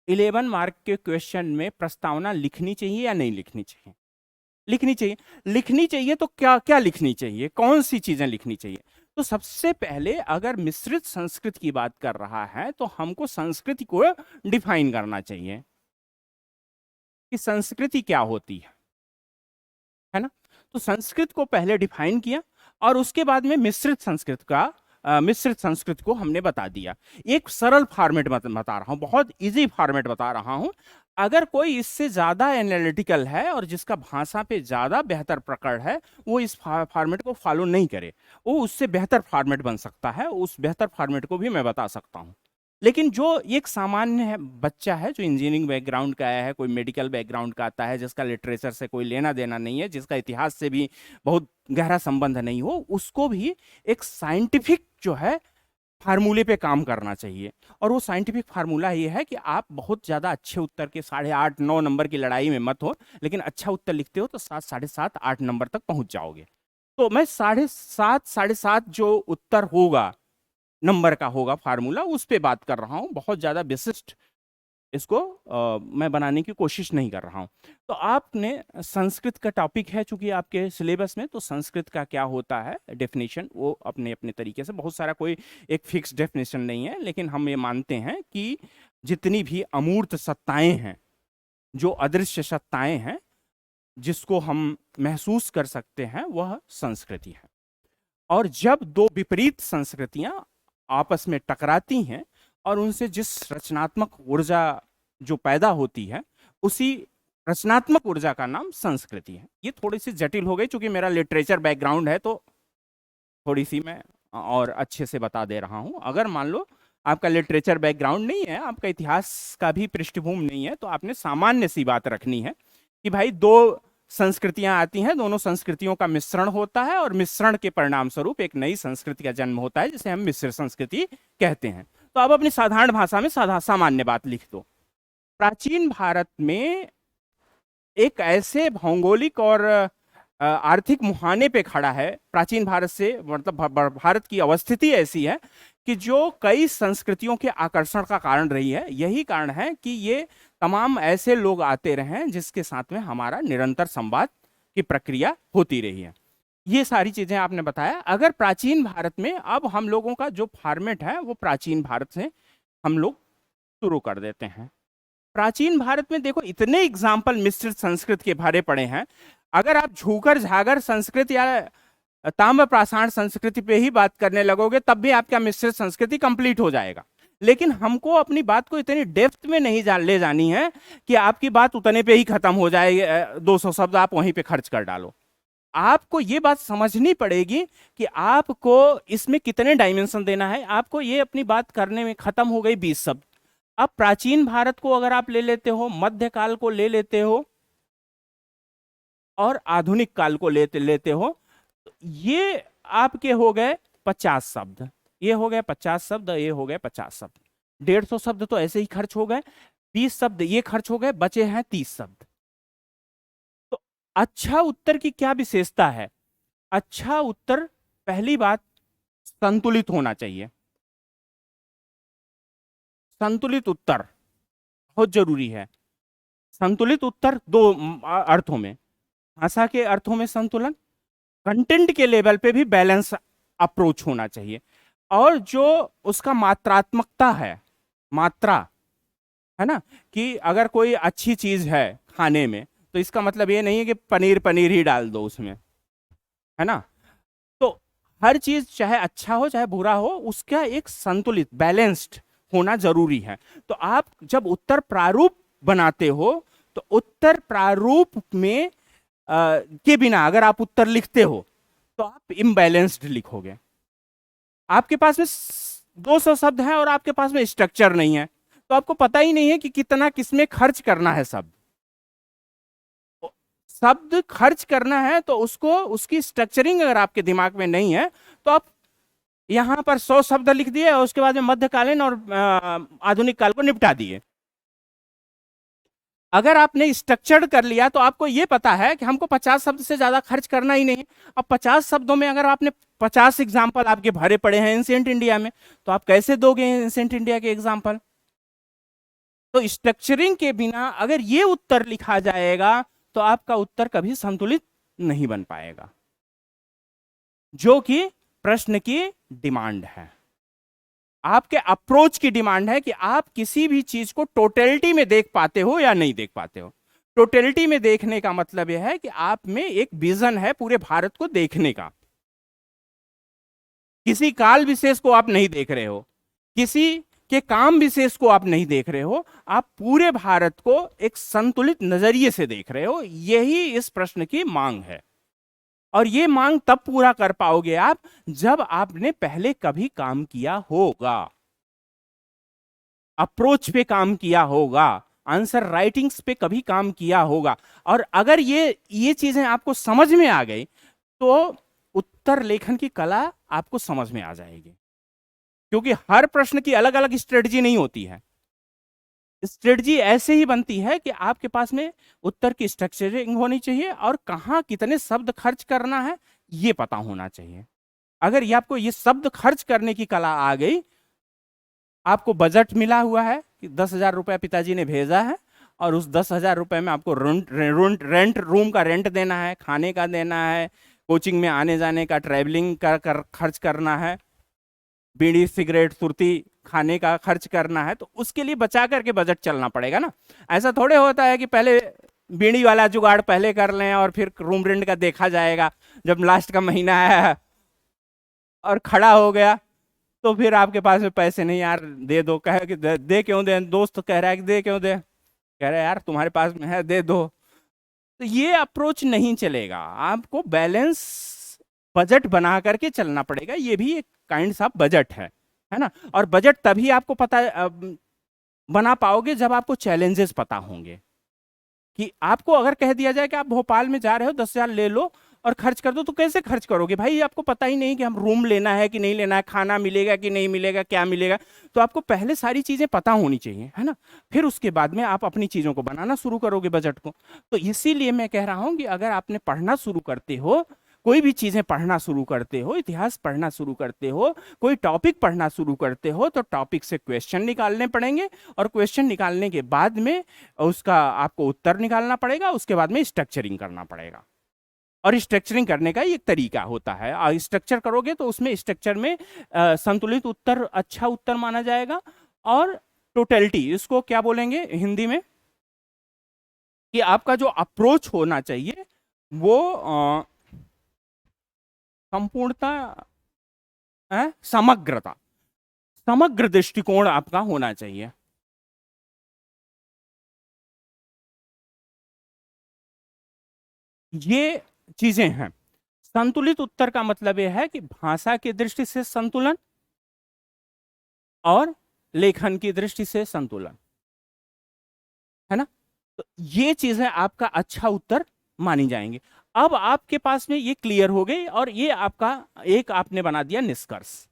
11 मार्क के क्वेश्चन में प्रस्तावना लिखनी चाहिए या नहीं लिखनी चाहिए। लिखनी चाहिए। लिखनी चाहिए तो क्या क्या लिखनी चाहिए, कौन सी चीजें लिखनी चाहिए। तो सबसे पहले अगर मिश्रित संस्कृत की बात कर रहा है तो हमको संस्कृति को डिफाइन करना चाहिए कि संस्कृति क्या होती है ना। तो संस्कृत को पहले डिफाइन किया और उसके बाद में मिश्रित संस्कृत को हमने बता दिया। एक सरल फॉर्मेट बता रहा हूं, बहुत इजी फॉर्मेट बता रहा हूं। अगर कोई इससे ज्यादा एनालिटिकल है और जिसका भाषा पे ज्यादा बेहतर पकड़ है, वो इस फॉर्मेट को फॉलो नहीं करे, वो उससे बेहतर फॉर्मेट बन सकता है। उस बेहतर फॉर्मेट को भी मैं बता सकता हूं। लेकिन जो एक सामान्य है बच्चा है, जो इंजीनियरिंग बैकग्राउंड का आया है, कोई मेडिकल बैकग्राउंड का आता है, जिसका लिटरेचर से कोई लेना देना नहीं है, जिसका इतिहास से भी बहुत गहरा संबंध नहीं हो, उसको भी एक साइंटिफिक जो है फार्मूले पे काम करना चाहिए। और वो साइंटिफिक फार्मूला ये है कि आप बहुत ज़्यादा अच्छे उत्तर के 8.5 9 नंबर की लड़ाई में मत हो, लेकिन अच्छा उत्तर लिखते हो तो 7 7.5 8 नंबर तक पहुंच जाओगे। तो मैं 7.5 7.5 जो उत्तर होगा, नंबर का होगा फार्मूला, उस पे बात कर रहा हूं। बहुत ज़्यादा विशिष्ट इसको मैं बनाने की कोशिश नहीं कर रहा हूं। तो आपने संस्कृत का टॉपिक है चूंकि आपके सिलेबस में, तो संस्कृत का क्या होता है डेफिनेशन, वो अपने अपने तरीके से, बहुत सारा कोई एक फिक्स डेफिनेशन नहीं है, लेकिन हम ये मानते हैं कि जितनी भी अमूर्त सत्ताएं हैं, जो अदृश्य सत्ताएं हैं, जिसको हम महसूस कर सकते हैं, वह संस्कृति है। और जब दो विपरीत संस्कृतियां आपस में टकराती हैं और उनसे जिस रचनात्मक ऊर्जा जो पैदा होती है, उसी रचनात्मक ऊर्जा का नाम संस्कृति है। ये थोड़ी सी जटिल हो गई, क्योंकि मेरा लिटरेचर बैकग्राउंड है, तो थोड़ी सी मैं और अच्छे से बता दे रहा हूं। अगर मान लो आपका लिटरेचर बैकग्राउंड नहीं है, आपका इतिहास का भी पृष्ठभूमि नहीं है, तो आपने सामान्य सी बात रखनी है कि भाई दो संस्कृतियां आती हैं, दोनों संस्कृतियों का मिश्रण होता है, और मिश्रण के परिणाम स्वरूप एक नई संस्कृति का जन्म होता है, जिसे हम मिश्र संस्कृति कहते हैं। तो अब अपनी साधारण भाषा में सामान्य बात लिख दो। प्राचीन भारत में एक ऐसे भौगोलिक और आर्थिक मुहाने पे खड़ा है, प्राचीन भारत से मतलब भारत की अवस्थिति ऐसी है कि जो कई संस्कृतियों के आकर्षण का कारण रही है। यही कारण है कि ये तमाम ऐसे लोग आते रहे जिसके साथ में हमारा निरंतर संवाद की प्रक्रिया होती रही है। ये सारी चीजें आपने बताया। अगर प्राचीन भारत में, अब हम लोगों का जो फॉर्मेट है वो प्राचीन भारत से हम लोग शुरू कर देते हैं। प्राचीन भारत में देखो इतने एग्जाम्पल मिश्रित संस्कृत के भरे पड़े हैं। अगर आप झूकर झागर संस्कृत या ताम्र पाषाण संस्कृति पे ही बात करने लगोगे, तब भी आपका मिश्रित संस्कृति कंप्लीट हो जाएगा। लेकिन हमको अपनी बात को इतनी डेप्थ में नहीं ले जानी है कि आपकी बात उतने पे ही खत्म हो जाए, 200 शब्द आप वहीं पे खर्च कर डालो। आपको ये बात समझनी पड़ेगी कि आपको इसमें कितने डायमेंशन देना है। आपको ये अपनी बात करने में खत्म हो गई 20 शब्द। अब प्राचीन भारत को अगर आप ले लेते हो, मध्यकाल को ले लेते हो, और आधुनिक काल को लेते हो, तो ये आपके हो गए 50 शब्द, ये हो गए 50 शब्द, ये हो गए 50 शब्द। 150 शब्द तो ऐसे ही खर्च हो गए, 20 शब्द ये खर्च हो गए, बचे हैं 30 शब्द। तो अच्छा उत्तर की क्या विशेषता है? अच्छा उत्तर, पहली बात, संतुलित होना चाहिए। संतुलित उत्तर बहुत जरूरी है। संतुलित उत्तर दो अर्थों में, भाषा के अर्थों में संतुलन, कंटेंट के लेवल पे भी बैलेंस अप्रोच होना चाहिए, और जो उसका मात्रात्मकता है, मात्रा है ना, कि अगर कोई अच्छी चीज है खाने में तो इसका मतलब ये नहीं है कि पनीर पनीर ही डाल दो उसमें, है ना। तो हर चीज चाहे अच्छा हो चाहे बुरा हो, उसका एक संतुलित बैलेंस्ड होना जरूरी है। तो आप जब उत्तर प्रारूप बनाते हो तो उत्तर प्रारूप में के बिना अगर आप उत्तर लिखते हो तो आप इम्बैलेंस्ड लिखोगे। आपके पास में 200 शब्द हैं और आपके पास में स्ट्रक्चर नहीं है, तो आपको पता ही नहीं है कि कितना किसमें खर्च करना है। शब्द खर्च करना है तो उसको, उसकी स्ट्रक्चरिंग अगर आपके दिमाग में नहीं है तो आप यहां पर 100 शब्द लिख दिए और उसके बाद में मध्यकालीन और आधुनिक काल को निपटा दिए। अगर आपने स्ट्रक्चर्ड कर लिया तो आपको यह पता है कि हमको 50 शब्द से ज्यादा खर्च करना ही नहीं। अब 50 शब्दों में अगर आपने 50 एग्जाम्पल आपके भरे पड़े हैं एंशिएंट इंडिया में, तो आप कैसे दोगे एंशिएंट इंडिया के एग्जाम्पल? तो स्ट्रक्चरिंग के बिना अगर ये उत्तर लिखा जाएगा तो आपका उत्तर कभी संतुलित नहीं बन पाएगा, जो कि प्रश्न की डिमांड है, आपके अप्रोच की डिमांड है कि आप किसी भी चीज को टोटलिटी में देख पाते हो या नहीं देख पाते हो। टोटलिटी में देखने का मतलब यह है कि आप में एक विजन है पूरे भारत को देखने का, किसी काल विशेष को आप नहीं देख रहे हो, किसी के काम विशेष को आप नहीं देख रहे हो, आप पूरे भारत को एक संतुलित नजरिए से देख रहे हो। यही इस प्रश्न की मांग है, और ये मांग तब पूरा कर पाओगे आप जब आपने पहले कभी काम किया होगा, अप्रोच पे काम किया होगा, आंसर राइटिंग्स पे कभी काम किया होगा। और अगर ये चीजें आपको समझ में आ गई तो उत्तर लेखन की कला आपको समझ में आ जाएगी, क्योंकि हर प्रश्न की अलग अलग स्ट्रेटजी नहीं होती है। स्ट्रेटजी ऐसे ही बनती है कि आपके पास में उत्तर की स्ट्रक्चरिंग होनी चाहिए और कहाँ कितने शब्द खर्च करना है ये पता होना चाहिए। अगर ये आपको ये शब्द खर्च करने की कला आ गई, आपको बजट मिला हुआ है कि 10,000 रुपया पिताजी ने भेजा है और उस 10,000 रुपए में आपको रेंट रूम का रेंट देना है, खाने का देना है, कोचिंग में आने जाने का, ट्रैवलिंग का खर्च करना है, बीड़ी सिगरेट सुरती खाने का खर्च करना है, तो उसके लिए बचा करके बजट चलना पड़ेगा ना। ऐसा थोड़े होता है कि पहले बीड़ी वाला जुगाड़ पहले कर लें और फिर रूम रेंट का देखा जाएगा, जब लास्ट का महीना आया और खड़ा हो गया तो फिर आपके पास में पैसे नहीं, यार दे दो, कहे कि दे क्यों दे, दोस्त कह रहा है कि दे क्यों दे, कह रहा है यार तुम्हारे पास में है दे दो। तो ये अप्रोच नहीं चलेगा, आपको बैलेंस बजट बना करके चलना पड़ेगा। ये भी एक काइंड ऑफ बजट है ना। और बजट तभी आपको पता बना पाओगे जब आपको चैलेंजेस पता होंगे। कि आपको अगर कह दिया जाए कि आप भोपाल में जा रहे हो 10,000 ले लो और खर्च कर दो, तो कैसे खर्च करोगे भाई? आपको पता ही नहीं कि हम रूम लेना है कि नहीं लेना है, खाना मिलेगा कि नहीं मिलेगा, क्या मिलेगा। तो आपको पहले सारी चीजें पता होनी चाहिए, है ना। फिर उसके बाद में आप अपनी चीजों को बनाना शुरू करोगे, बजट को। तो इसीलिए मैं कह रहा हूं कि अगर आपने पढ़ना शुरू करते हो, कोई भी चीजें पढ़ना शुरू करते हो, इतिहास पढ़ना शुरू करते हो, कोई टॉपिक पढ़ना शुरू करते हो, तो टॉपिक से क्वेश्चन निकालने पड़ेंगे और क्वेश्चन निकालने के बाद में उसका आपको उत्तर निकालना पड़ेगा, उसके बाद में स्ट्रक्चरिंग करना पड़ेगा। और स्ट्रक्चरिंग करने का एक तरीका होता है, और स्ट्रक्चर करोगे तो उसमें स्ट्रक्चर में संतुलित उत्तर अच्छा उत्तर माना जाएगा। और टोटलिटी, इसको क्या बोलेंगे हिंदी में, कि आपका जो अप्रोच होना चाहिए वो संपूर्णता, समग्रता, समग्र दृष्टिकोण आपका होना चाहिए। ये चीजें हैं। संतुलित उत्तर का मतलब यह है कि भाषा की दृष्टि से संतुलन और लेखन की दृष्टि से संतुलन, है ना। तो ये चीजें आपका अच्छा उत्तर मानी जाएंगी। अब आपके पास में ये क्लियर हो गई और ये आपका एक आपने बना दिया निष्कर्ष,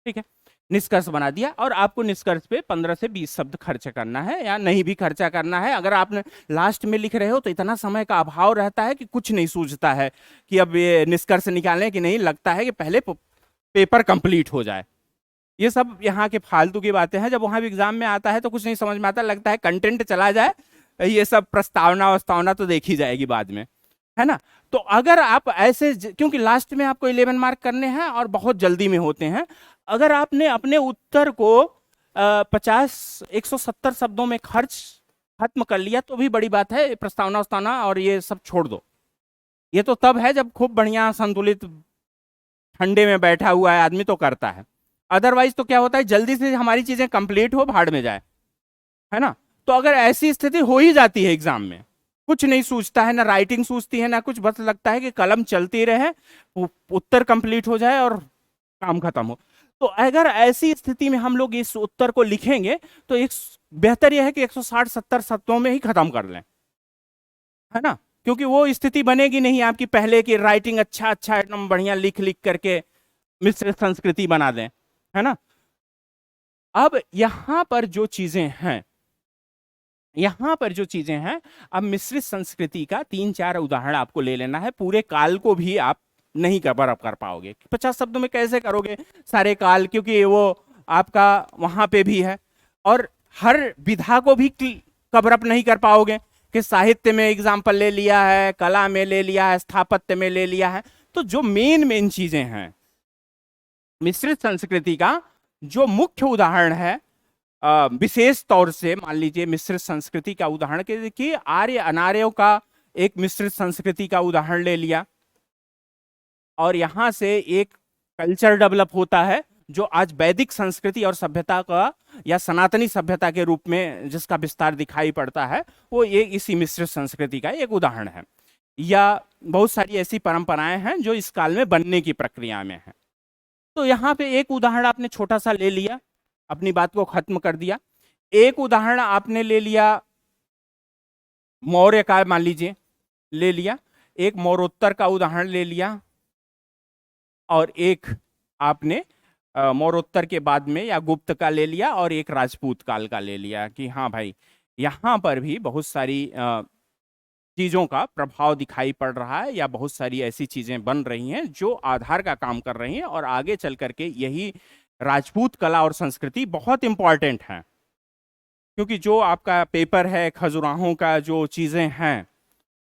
ठीक है। निष्कर्ष बना दिया और आपको निष्कर्ष पे 15 से 20 शब्द खर्च करना है या नहीं भी खर्चा करना है। अगर आपने लास्ट में लिख रहे हो तो इतना समय का अभाव रहता है कि कुछ नहीं सूझता है कि अब ये निष्कर्ष निकालने की, नहीं लगता है कि पहले पेपर कंप्लीट हो जाए। ये सब यहाँ के फालतू की बातें हैं, जब वहां भी एग्जाम में आता है तो कुछ नहीं समझ में आता, लगता है कंटेंट चला जाए, ये सब प्रस्तावना वस्तावना तो देखी जाएगी बाद में, है ना। तो अगर आप ऐसे क्योंकि लास्ट में आपको 11 मार्क करने हैं और बहुत जल्दी में होते हैं, अगर आपने अपने उत्तर को 170 शब्दों में खत्म कर लिया तो भी बड़ी बात है, प्रस्तावना वस्तावना और ये सब छोड़ दो। ये तो तब है जब खूब बढ़िया संतुलित ठंडे में बैठा हुआ है आदमी तो करता है, अदरवाइज तो क्या होता है, जल्दी से हमारी चीजें कंप्लीट हो भाड़ में जाए, है ना। तो अगर ऐसी स्थिति हो ही जाती है एग्जाम में, कुछ नहीं सूझता है, ना राइटिंग सूझती है ना कुछ, बस लगता है कि कलम चलती रहे, उत्तर कंप्लीट हो जाए और काम खत्म हो। तो अगर ऐसी स्थिति में हम लोग इस उत्तर को लिखेंगे तो एक बेहतर यह है कि 160-70 शब्दों में ही खत्म कर लें, है ना, क्योंकि वो स्थिति बनेगी नहीं आपकी पहले की राइटिंग अच्छा एकदम बढ़िया लिख लिख करके मिश्रित संस्कृति बना दें, है ना। अब यहां पर जो चीजें हैं, अब मिश्रित संस्कृति का 3-4 उदाहरण आपको ले लेना है, पूरे काल को भी आप नहीं कवर कर पाओगे, 50 शब्दों में कैसे करोगे सारे काल, क्योंकि वो आपका वहां पे भी है, और हर विधा को भी कवर अप नहीं कर पाओगे कि साहित्य में एग्जाम्पल ले लिया है, कला में ले लिया है, स्थापत्य में ले लिया है। तो जो मेन चीजें हैं मिश्रित संस्कृति का, जो मुख्य उदाहरण है विशेष तौर से मान लीजिए मिश्रित संस्कृति का उदाहरण के देखिए, आर्य अनार्यों का एक मिश्रित संस्कृति का उदाहरण ले लिया, और यहां से एक कल्चर डेवलप होता है जो आज वैदिक संस्कृति और सभ्यता का या सनातनी सभ्यता के रूप में जिसका विस्तार दिखाई पड़ता है, वो ये इसी मिश्रित संस्कृति का एक उदाहरण है। या बहुत सारी ऐसी परंपराएं हैं जो इस काल में बनने की प्रक्रिया में है। तो यहाँ पे एक उदाहरण आपने छोटा सा ले लिया, अपनी बात को खत्म कर दिया। एक उदाहरण आपने ले लिया मौर्य का, मान लीजिए ले लिया, एक मौर्योत्तर का उदाहरण ले लिया, और एक आपने मौर्योत्तर के बाद में या गुप्त का ले लिया, और एक राजपूत काल का ले लिया कि हाँ भाई यहाँ पर भी बहुत सारी चीजों का प्रभाव दिखाई पड़ रहा है, या बहुत सारी ऐसी चीजें बन रही हैं जो आधार का काम कर रही हैं, और आगे चल करके यही राजपूत कला और संस्कृति बहुत इंपॉर्टेंट है, क्योंकि जो आपका पेपर है खजुराहों का, जो चीजें हैं,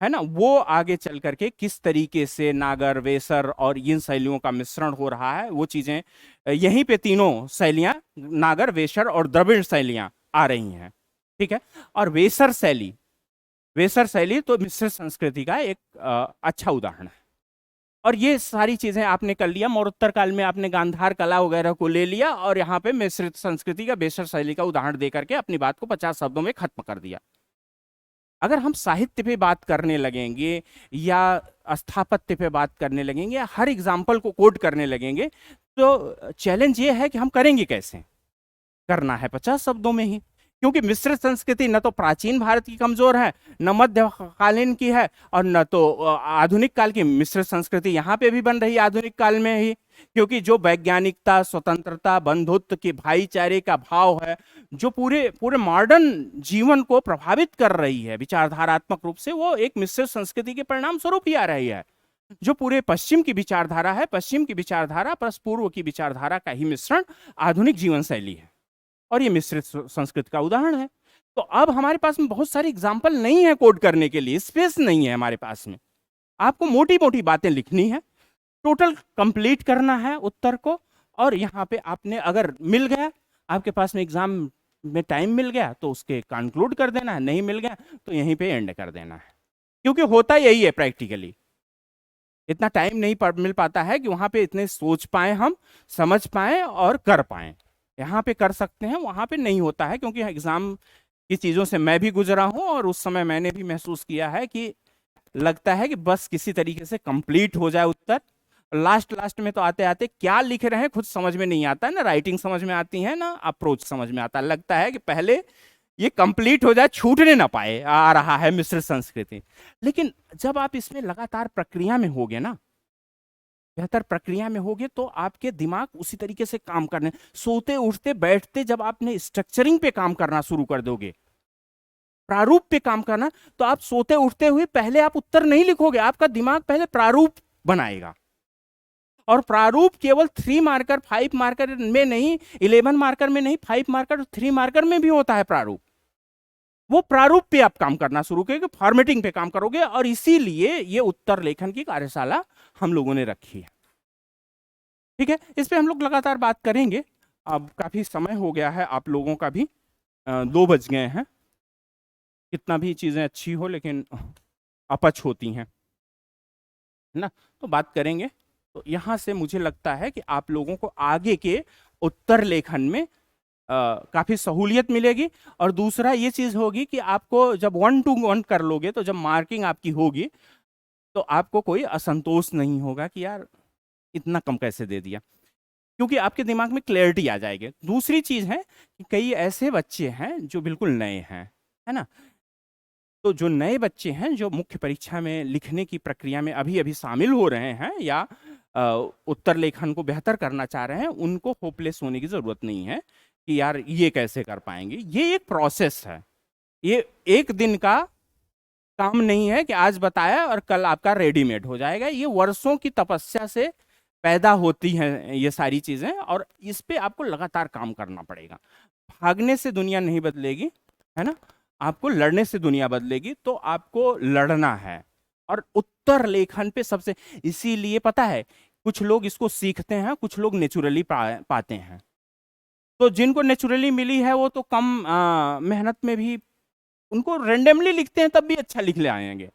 है ना, वो आगे चल करके किस तरीके से नागर वेसर और इन शैलियों का मिश्रण हो रहा है, वो चीजें यहीं पे तीनों शैलियां नागर वेसर और द्रविड़ शैलियां आ रही हैं, ठीक है। और वेसर शैली तो मिश्रित संस्कृति का एक अच्छा उदाहरण है। और ये सारी चीजें आपने कर लिया, मौर्योत्तर काल में आपने गांधार कला वगैरह को ले लिया, और यहाँ पे मिश्रित संस्कृति का वेसर शैली का उदाहरण देकर के अपनी बात को 50 शब्दों में खत्म कर दिया। अगर हम साहित्य पे बात करने लगेंगे या स्थापत्य पे बात करने लगेंगे या हर एग्जाम्पल को कोट करने लगेंगे, तो चैलेंज ये है कि हम करेंगे कैसे, करना है 50 शब्दों में ही, क्योंकि मिश्रित संस्कृति न तो प्राचीन भारत की कमजोर है, न मध्यकालीन की है, और न तो आधुनिक काल की। मिश्रित संस्कृति यहाँ पे भी बन रही है आधुनिक काल में ही, क्योंकि जो वैज्ञानिकता, स्वतंत्रता, बंधुत्व की भाईचारे का भाव है, जो पूरे मॉडर्न जीवन को प्रभावित कर रही है विचारधारात्मक रूप से, वो एक मिश्रित संस्कृति के परिणाम स्वरूप ही आ रही है। जो पूरे पश्चिम की विचारधारा है, पश्चिम की विचारधारा प्लस पूर्व की विचारधारा का ही मिश्रण आधुनिक जीवन शैली है, और ये मिश्रित संस्कृति का उदाहरण है। तो अब हमारे पास में बहुत सारी एग्जाम्पल नहीं है कोड करने के लिए, स्पेस नहीं है हमारे पास में। आपको मोटी मोटी बातें लिखनी है, टोटल कंप्लीट करना है उत्तर को, और यहाँ पे आपने अगर मिल गया, आपके पास में एग्जाम में टाइम मिल गया तो उसके कंक्लूड कर देना है, नहीं मिल गया तो यहीं पे एंड कर देना है। क्योंकि होता यही है प्रैक्टिकली, इतना टाइम नहीं मिल पाता है कि वहां पे इतने सोच पाए, हम समझ पाए और कर पाए। यहाँ पे कर सकते हैं, वहां पे नहीं होता है, क्योंकि एग्जाम की चीजों से मैं भी गुजरा हूं, और उस समय मैंने भी महसूस किया है कि लगता है कि बस किसी तरीके से कंप्लीट हो जाए उत्तर, लास्ट में तो आते आते क्या लिख रहे हैं खुद समझ में नहीं आता, ना राइटिंग समझ में आती है ना अप्रोच समझ में आता, लगता है कि पहले ये कंप्लीट हो जाए, छूटने ना पाए, आ रहा है मिश्रित संस्कृति। लेकिन जब आप इसमें लगातार प्रक्रिया में होगे ना, बेहतर प्रक्रिया में होगे, तो आपके दिमाग उसी तरीके से काम करने, सोते उठते बैठते जब आपने स्ट्रक्चरिंग पे काम करना शुरू कर दोगे, प्रारूप पे काम करना, तो आप सोते उठते हुए पहले आप उत्तर नहीं लिखोगे, आपका दिमाग पहले प्रारूप बनाएगा, और प्रारूप केवल 3 मार्कर 5 मार्कर में नहीं, 11 मार्कर में नहीं, 5 मार्कर 3 मार्कर में भी होता है प्रारूप। वो प्रारूप पे आप काम करना शुरू करोगे, फॉर्मेटिंग पे काम करोगे, और इसीलिए ये उत्तर लेखन की कार्यशाला हम लोगों ने रखी है। ठीक है, इस पे हम लोग लगातार बात करेंगे। अब काफी समय हो गया है, आप लोगों का भी 2 बज गए हैं। कितना भी चीजें अच्छी हो लेकिन अपच होती हैं, है ना, तो बात करेंगे। तो यहाँ से मुझे लगता है कि आप लोगों को आगे के उत्तर लेखन में काफी सहूलियत मिलेगी। और दूसरा ये चीज होगी कि आपको जब 1 to 1 कर लोगे, तो जब मार्किंग आपकी होगी तो आपको कोई असंतोष नहीं होगा कि यार इतना कम कैसे दे दिया, क्योंकि आपके दिमाग में क्लैरिटी आ जाएगी। दूसरी चीज है कि कई ऐसे बच्चे हैं जो बिल्कुल नए हैं, है ना, तो जो नए बच्चे हैं जो मुख्य परीक्षा में लिखने की प्रक्रिया में अभी अभी शामिल हो रहे हैं या उत्तर लेखन को बेहतर करना चाह रहे हैं, उनको होपलेस होने की जरूरत नहीं है कि यार ये कैसे कर पाएंगे। ये एक प्रोसेस है, ये एक दिन का काम नहीं है कि आज बताया और कल आपका रेडीमेड हो जाएगा। ये वर्षों की तपस्या से पैदा होती हैं ये सारी चीजें, और इस पे आपको लगातार काम करना पड़ेगा। भागने से दुनिया नहीं बदलेगी, है ना, आपको लड़ने से दुनिया बदलेगी। तो आपको लड़ना है, और उत्तर लेखन पे सबसे, इसीलिए पता है कुछ लोग इसको सीखते हैं, कुछ लोग नेचुरली पाते हैं। तो जिनको नेचुरली मिली है वो तो कम मेहनत में भी उनको रेंडमली लिखते हैं, तब भी अच्छा लिख ले आएंगे।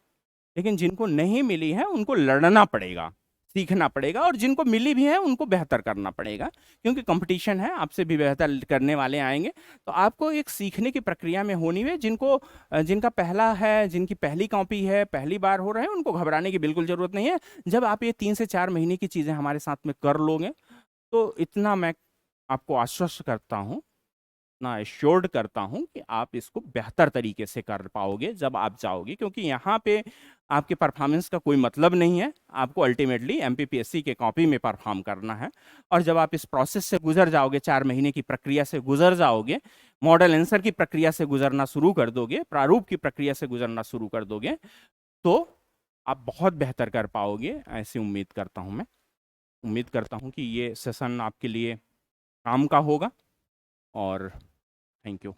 लेकिन जिनको नहीं मिली है उनको लड़ना पड़ेगा, सीखना पड़ेगा, और जिनको मिली भी है उनको बेहतर करना पड़ेगा, क्योंकि कंपटीशन है, आपसे भी बेहतर करने वाले आएंगे। तो आपको एक सीखने की प्रक्रिया में होनी है। जिनका पहला है, जिनकी पहली कॉपी है, पहली बार हो रहे हैं, उनको घबराने की बिल्कुल जरूरत नहीं है। जब आप ये 3 से 4 महीने की चीजें हमारे साथ में कर लोगे, तो इतना मैं आपको आश्वस्त करता हूं, इतना एश्योर्ड करता हूं कि आप इसको बेहतर तरीके से कर पाओगे जब आप जाओगे। क्योंकि यहाँ पे आपके परफॉर्मेंस का कोई मतलब नहीं है, आपको अल्टीमेटली एमपीपीएससी के कॉपी में परफॉर्म करना है। और जब आप इस प्रोसेस से गुजर जाओगे, 4 महीने की प्रक्रिया से गुजर जाओगे, मॉडल आंसर की प्रक्रिया से गुजरना शुरू कर दोगे, प्रारूप की प्रक्रिया से गुजरना शुरू कर दोगे, तो आप बहुत बेहतर कर पाओगे, ऐसी उम्मीद करता हूं। मैं उम्मीद करता हूं कि ये सेशन आपके लिए काम का होगा, और थैंक यू।